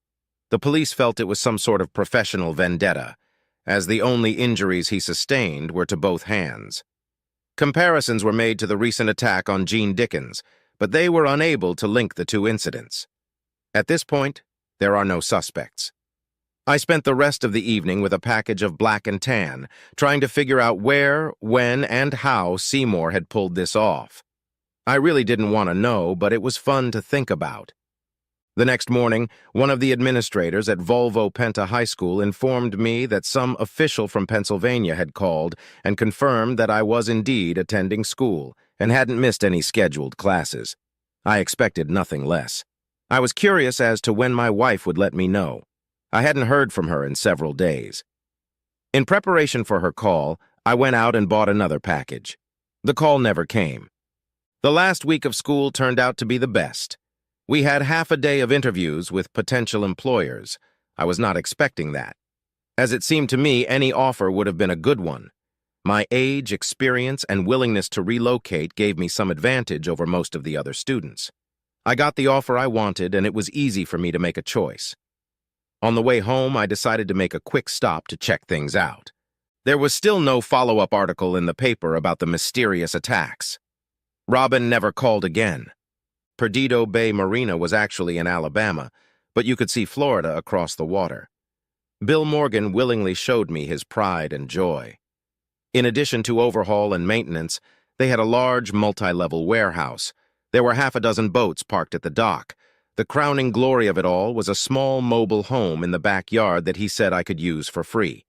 A: The police felt it was some sort of professional vendetta, as the only injuries he sustained were to both hands. Comparisons were made to the recent attack on Jean Dickens, but they were unable to link the two incidents. At this point, there are no suspects. I spent the rest of the evening with a package of black and tan, trying to figure out where, when, and how Seymour had pulled this off. I really didn't want to know, but it was fun to think about. The next morning, one of the administrators at Volvo Penta High School informed me that some official from Pennsylvania had called and confirmed that I was indeed attending school and hadn't missed any scheduled classes. I expected nothing less. I was curious as to when my wife would let me know. I hadn't heard from her in several days. In preparation for her call, I went out and bought another package. The call never came. The last week of school turned out to be the best. We had half a day of interviews with potential employers. I was not expecting that. As it seemed to me, any offer would have been a good one. My age, experience, and willingness to relocate gave me some advantage over most of the other students. I got the offer I wanted, and it was easy for me to make a choice. On the way home, I decided to make a quick stop to check things out. There was still no follow-up article in the paper about the mysterious attacks. Robin never called again. Perdido Bay Marina was actually in Alabama, but you could see Florida across the water. Bill Morgan willingly showed me his pride and joy. In addition to overhaul and maintenance, they had a large multi-level warehouse. There were half a dozen boats parked at the dock. The crowning glory of it all was a small mobile home in the backyard that he said I could use for free.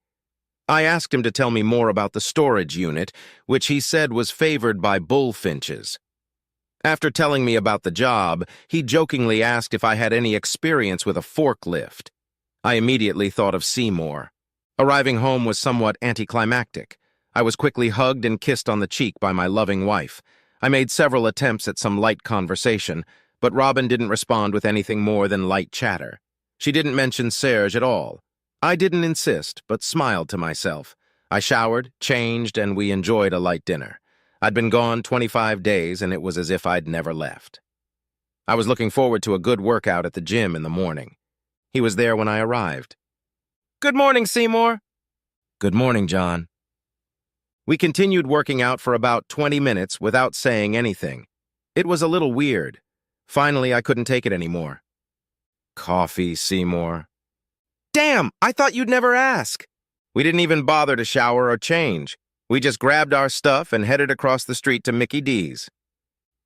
A: I asked him to tell me more about the storage unit, which he said was favored by bullfinches. After telling me about the job, he jokingly asked if I had any experience with a forklift. I immediately thought of Seymour. Arriving home was somewhat anticlimactic. I was quickly hugged and kissed on the cheek by my loving wife. I made several attempts at some light conversation, but Robin didn't respond with anything more than light chatter. She didn't mention Serge at all. I didn't insist, but smiled to myself. I showered, changed, and we enjoyed a light dinner. I'd been gone 25 days, and it was as if I'd never left. I was looking forward to a good workout at the gym in the morning. He was there when I arrived. "Good morning, Seymour." "Good morning, John." We continued working out for about 20 minutes without saying anything. It was a little weird. Finally, I couldn't take it anymore. "Coffee, Seymour." "Damn, I thought you'd never ask." We didn't even bother to shower or change. We just grabbed our stuff and headed across the street to Mickey D's.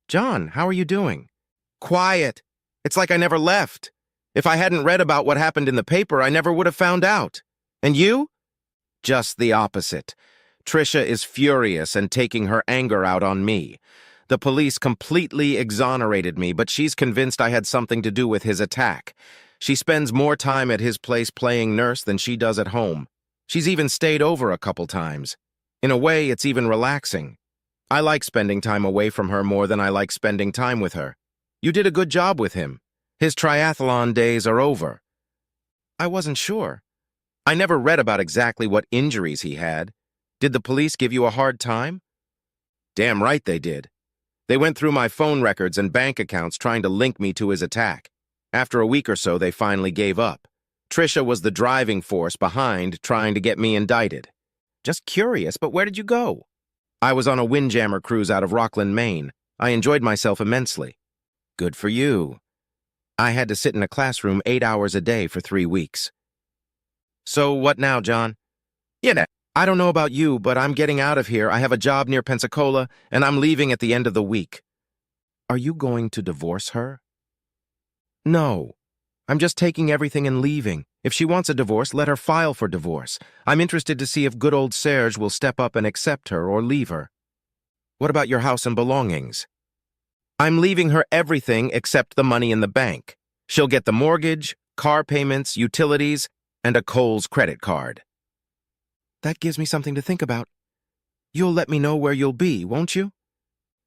A: "John, how are you doing?" "Quiet. It's like I never left. If I hadn't read about what happened in the paper, I never would have found out. And you?" "Just the opposite. Trisha is furious and taking her anger out on me. The police completely exonerated me, but she's convinced I had something to do with his attack. She spends more time at his place playing nurse than she does at home. She's even stayed over a couple times. In a way, it's even relaxing. I like spending time away from her more than I like spending time with her. You did a good job with him. His triathlon days are over." "I wasn't sure. I never read about exactly what injuries he had. Did the police give you a hard time?" "Damn right they did. They went through my phone records and bank accounts trying to link me to his attack. After a week or so, they finally gave up. Trisha was the driving force behind trying to get me indicted." "Just curious, but where did you go?" "I was on a windjammer cruise out of Rockland, Maine. I enjoyed myself immensely." "Good for you." "I had to sit in a classroom 8 hours a day for 3 weeks." "So what now, John?" "Yeah, I don't know about you, but I'm getting out of here. I have a job near Pensacola, and I'm leaving at the end of the week." "Are you going to divorce her?" "No. I'm just taking everything and leaving. If she wants a divorce, let her file for divorce. I'm interested to see if good old Serge will step up and accept her or leave her." "What about your house and belongings?" "I'm leaving her everything except the money in the bank. She'll get the mortgage, car payments, utilities, and a Kohl's credit card." "That gives me something to think about. You'll let me know where you'll be, won't you?"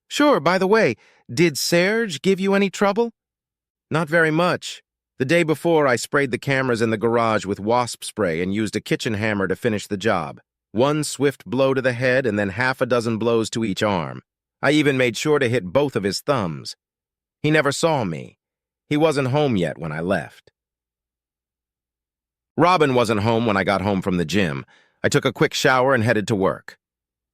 A: "Sure. By the way, did Serge give you any trouble?" "Not very much. The day before, I sprayed the cameras in the garage with wasp spray and used a kitchen hammer to finish the job. One swift blow to the head and then half a dozen blows to each arm. I even made sure to hit both of his thumbs. He never saw me. He wasn't home yet when I left." Robin wasn't home when I got home from the gym. I took a quick shower and headed to work.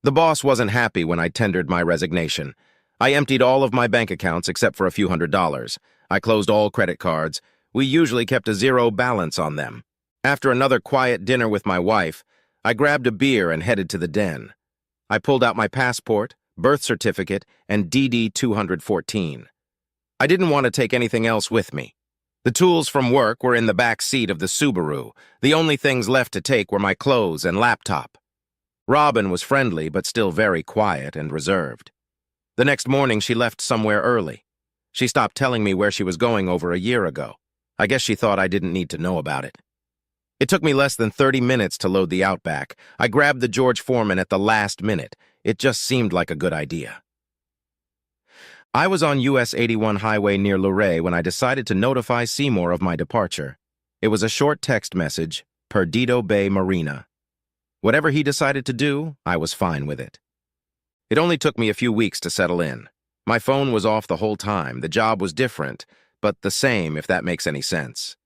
A: The boss wasn't happy when I tendered my resignation. I emptied all of my bank accounts except for a few $100s. I closed all credit cards. We usually kept a zero balance on them. After another quiet dinner with my wife, I grabbed a beer and headed to the den. I pulled out my passport, birth certificate, and DD 214. I didn't want to take anything else with me. The tools from work were in the back seat of the Subaru. The only things left to take were my clothes and laptop. Robin was friendly, but still very quiet and reserved. The next morning, she left somewhere early. She stopped telling me where she was going over a year ago. I guess she thought I didn't need to know about it. It took me less than 30 minutes to load the Outback. I grabbed the George Foreman at the last minute. It just seemed like a good idea. I was on US 81 highway near Luray when I decided to notify Seymour of my departure. It was a short text message, Perdido Bay Marina. Whatever he decided to do, I was fine with it. It only took me a few weeks to settle in. My phone was off the whole time. The job was different, but the same, if that makes any sense.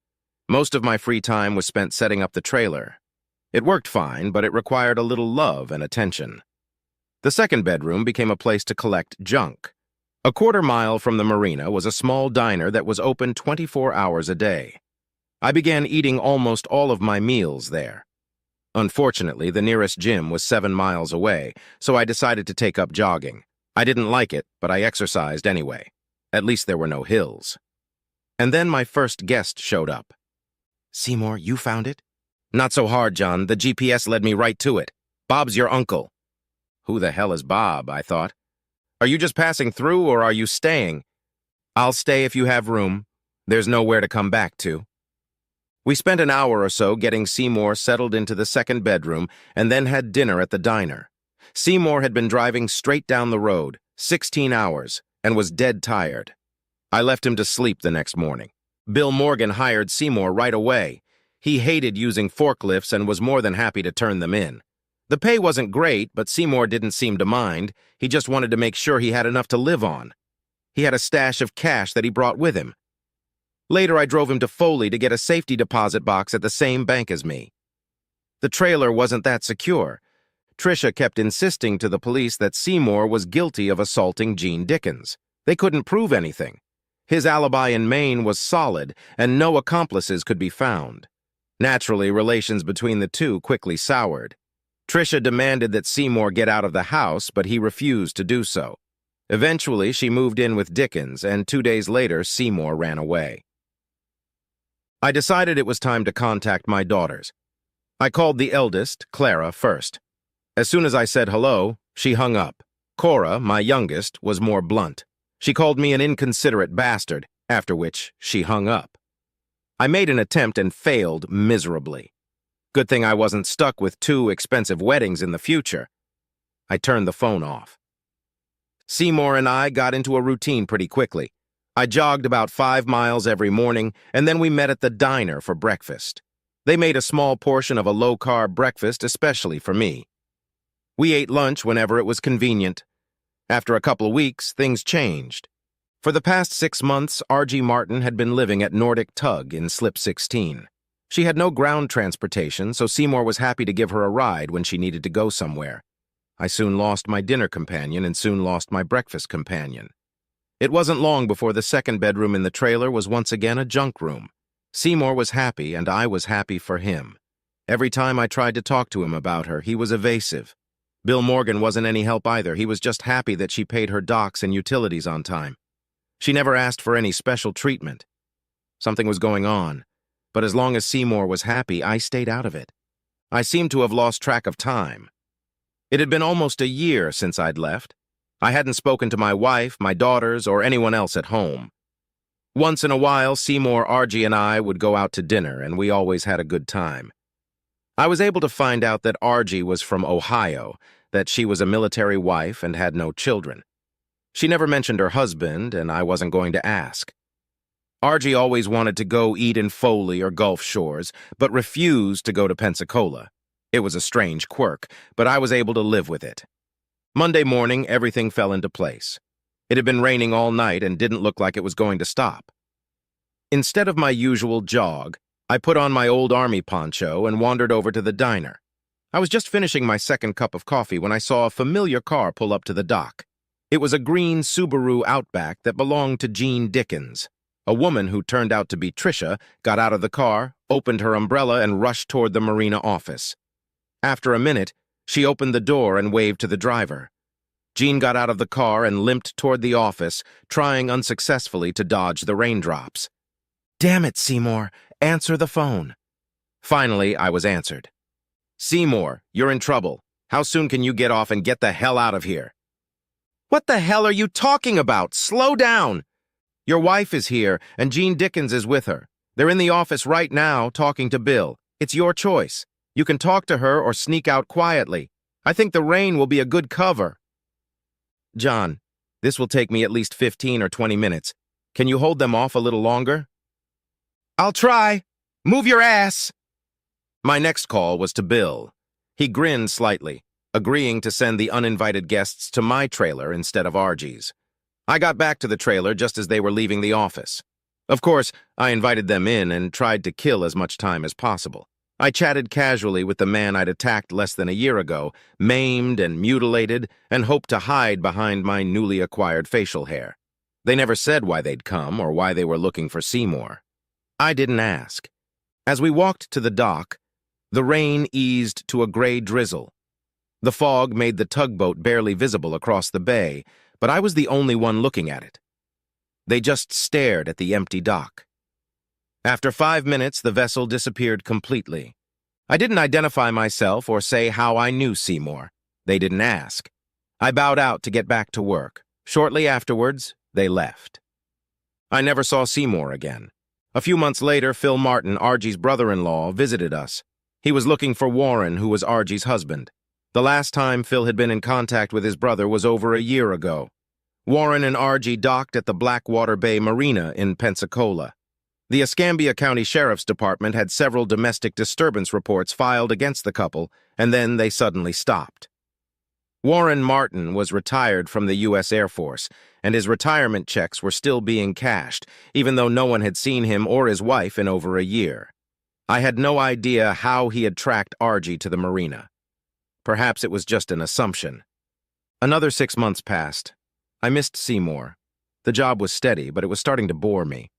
A: Most of my free time was spent setting up the trailer. It worked fine, but it required a little love and attention. The second bedroom became a place to collect junk. A quarter-mile from the marina was a small diner that was open 24 hours a day. I began eating almost all of my meals there. Unfortunately, the nearest gym was 7 miles away, so I decided to take up jogging. I didn't like it, but I exercised anyway. At least there were no hills. And then my first guest showed up. "Seymour, you found it?" "Not so hard, John. The GPS led me right to it. Bob's your uncle." Who the hell is Bob, I thought. "Are you just passing through, or are you staying?" "I'll stay if you have room. There's nowhere to come back to." We spent an hour or so getting Seymour settled into the second bedroom and then had dinner at the diner. Seymour had been driving straight down the road, 16 hours, and was dead tired. I left him to sleep the next morning. Bill Morgan hired Seymour right away. He hated using forklifts and was more than happy to turn them in. The pay wasn't great, but Seymour didn't seem to mind. He just wanted to make sure he had enough to live on. He had a stash of cash that he brought with him. Later, I drove him to Foley to get a safety deposit box at the same bank as me. The trailer wasn't that secure. Tricia kept insisting to the police that Seymour was guilty of assaulting Gene Dickens. They couldn't prove anything. His alibi in Maine was solid, and no accomplices could be found. Naturally, relations between the two quickly soured. Tricia demanded that Seymour get out of the house, but he refused to do so. Eventually, she moved in with Dickens, and 2 days later, Seymour ran away. I decided it was time to contact my daughters. I called the eldest, Clara, first. As soon as I said hello, she hung up. Cora, my youngest, was more blunt. She called me an inconsiderate bastard, after which she hung up. I made an attempt and failed miserably. Good thing I wasn't stuck with 2 expensive weddings in the future. I turned the phone off. Seymour and I got into a routine pretty quickly. I jogged about 5 miles every morning, and then we met at the diner for breakfast. They made a small portion of a low-carb breakfast especially for me. We ate lunch whenever it was convenient. After a couple of weeks, things changed. For the past 6 months, R.G. Martin had been living at Nordic Tug in Slip 16. She had no ground transportation, so Seymour was happy to give her a ride when she needed to go somewhere. I soon lost my dinner companion and soon lost my breakfast companion. It wasn't long before the second bedroom in the trailer was once again a junk room. Seymour was happy, and I was happy for him. Every time I tried to talk to him about her, he was evasive. Bill Morgan wasn't any help either. He was just happy that she paid her docs and utilities on time. She never asked for any special treatment. Something was going on, but as long as Seymour was happy, I stayed out of it. I seemed to have lost track of time. It had been almost a year since I'd left. I hadn't spoken to my wife, my daughters, or anyone else at home. Once in a while, Seymour, Argie, and I would go out to dinner, and we always had a good time. I was able to find out that Argie was from Ohio, that she was a military wife and had no children. She never mentioned her husband, and I wasn't going to ask. Argie always wanted to go eat in Foley or Gulf Shores, but refused to go to Pensacola. It was a strange quirk, but I was able to live with it. Monday morning, everything fell into place. It had been raining all night and didn't look like it was going to stop. Instead of my usual jog, I put on my old army poncho and wandered over to the diner. I was just finishing my second cup of coffee when I saw a familiar car pull up to the dock. It was a green Subaru Outback that belonged to Gene Dickens. A woman who turned out to be Tricia got out of the car, opened her umbrella, and rushed toward the marina office. After a minute, she opened the door and waved to the driver. Gene got out of the car and limped toward the office, trying unsuccessfully to dodge the raindrops. "Damn it, Seymour, answer the phone." Finally, I was answered. "Seymour, you're in trouble. How soon can you get off and get the hell out of here?" "What the hell are you talking about? Slow down!" "Your wife is here, and Gene Dickens is with her. They're in the office right now talking to Bill. It's your choice. You can talk to her or sneak out quietly. I think the rain will be a good cover." "John, this will take me at least 15 or 20 minutes. Can you hold them off a little longer?" "I'll try. Move your ass." My next call was to Bill. He grinned slightly, agreeing to send the uninvited guests to my trailer instead of Argie's. I got back to the trailer just as they were leaving the office. Of course, I invited them in and tried to kill as much time as possible. I chatted casually with the man I'd attacked less than a year ago, maimed and mutilated, and hoped to hide behind my newly acquired facial hair. They never said why they'd come or why they were looking for Seymour. I didn't ask. As we walked to the dock, the rain eased to a gray drizzle. The fog made the tugboat barely visible across the bay, but I was the only one looking at it. They just stared at the empty dock. After 5 minutes, the vessel disappeared completely. I didn't identify myself or say how I knew Seymour. They didn't ask. I bowed out to get back to work. Shortly afterwards, they left. I never saw Seymour again. A few months later, Phil Martin, Argie's brother-in-law, visited us. He was looking for Warren, who was Argie's husband. The last time Phil had been in contact with his brother was over a year ago. Warren and Argie docked at the Blackwater Bay Marina in Pensacola. The Escambia County Sheriff's Department had several domestic disturbance reports filed against the couple, and then they suddenly stopped. Warren Martin was retired from the U.S. Air Force, and his retirement checks were still being cashed, even though no one had seen him or his wife in over a year. I had no idea how he had tracked Argy to the marina. Perhaps it was just an assumption. Another 6 months passed. I missed Seymour. The job was steady, but it was starting to bore me.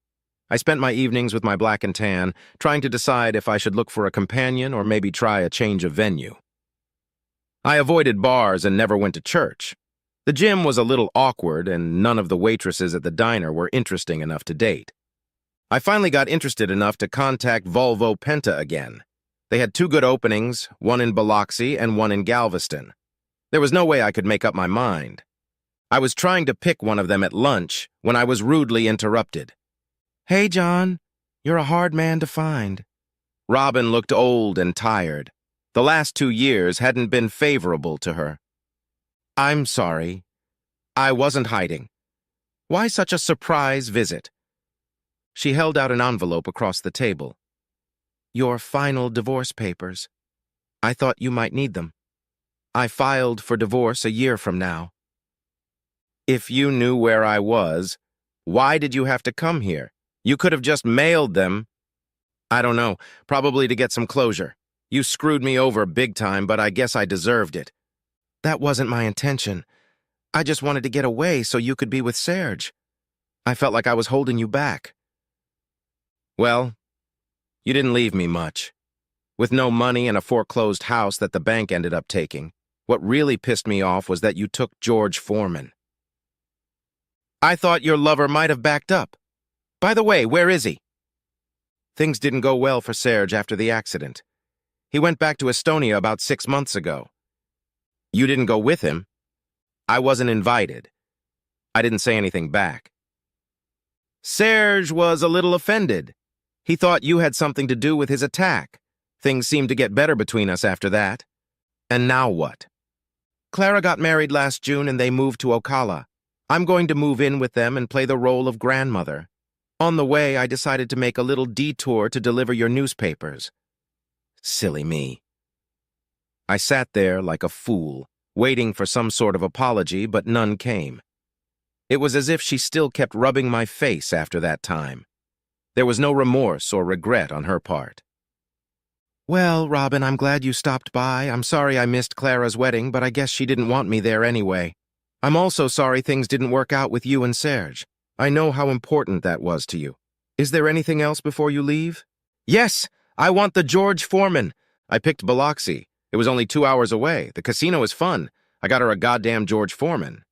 A: I spent my evenings with my black and tan, trying to decide if I should look for a companion or maybe try a change of venue. I avoided bars and never went to church. The gym was a little awkward, and none of the waitresses at the diner were interesting enough to date. I finally got interested enough to contact Volvo Penta again. They had 2 good openings, one in Biloxi and one in Galveston. There was no way I could make up my mind. I was trying to pick one of them at lunch when I was rudely interrupted. "Hey, John, you're a hard man to find." Robin looked old and tired. The last 2 years hadn't been favorable to her. "I'm sorry. I wasn't hiding. Why such a surprise visit?" She held out an envelope across the table. "Your final divorce papers. I thought you might need them. I filed for divorce a year from now." "If you knew where I was, why did you have to come here? You could have just mailed them." "I don't know, probably to get some closure. You screwed me over big time, but I guess I deserved it." "That wasn't my intention. I just wanted to get away so you could be with Serge. I felt like I was holding you back." "Well, you didn't leave me much. With no money and a foreclosed house that the bank ended up taking, what really pissed me off was that you took George Foreman." "I thought your lover might have backed up. By the way, where is he?" Things didn't go well for Serge after the accident. He went back to Estonia about 6 months ago. "You didn't go with him?" "I wasn't invited." I didn't say anything back. "Serge was a little offended. He thought you had something to do with his attack. Things seemed to get better between us after that." "And now what?" "Clara got married last June and they moved to Ocala. I'm going to move in with them and play the role of grandmother. On the way, I decided to make a little detour to deliver your newspapers." Silly me. I sat there like a fool, waiting for some sort of apology, but none came. It was as if she still kept rubbing my face after that time. There was no remorse or regret on her part. "Well, Robin, I'm glad you stopped by. I'm sorry I missed Clara's wedding, but I guess she didn't want me there anyway. I'm also sorry things didn't work out with you and Serge. I know how important that was to you. Is there anything else before you leave?" "Yes, I want the George Foreman. I picked Biloxi. It was only 2 hours away. The casino is fun. I got her a goddamn George Foreman."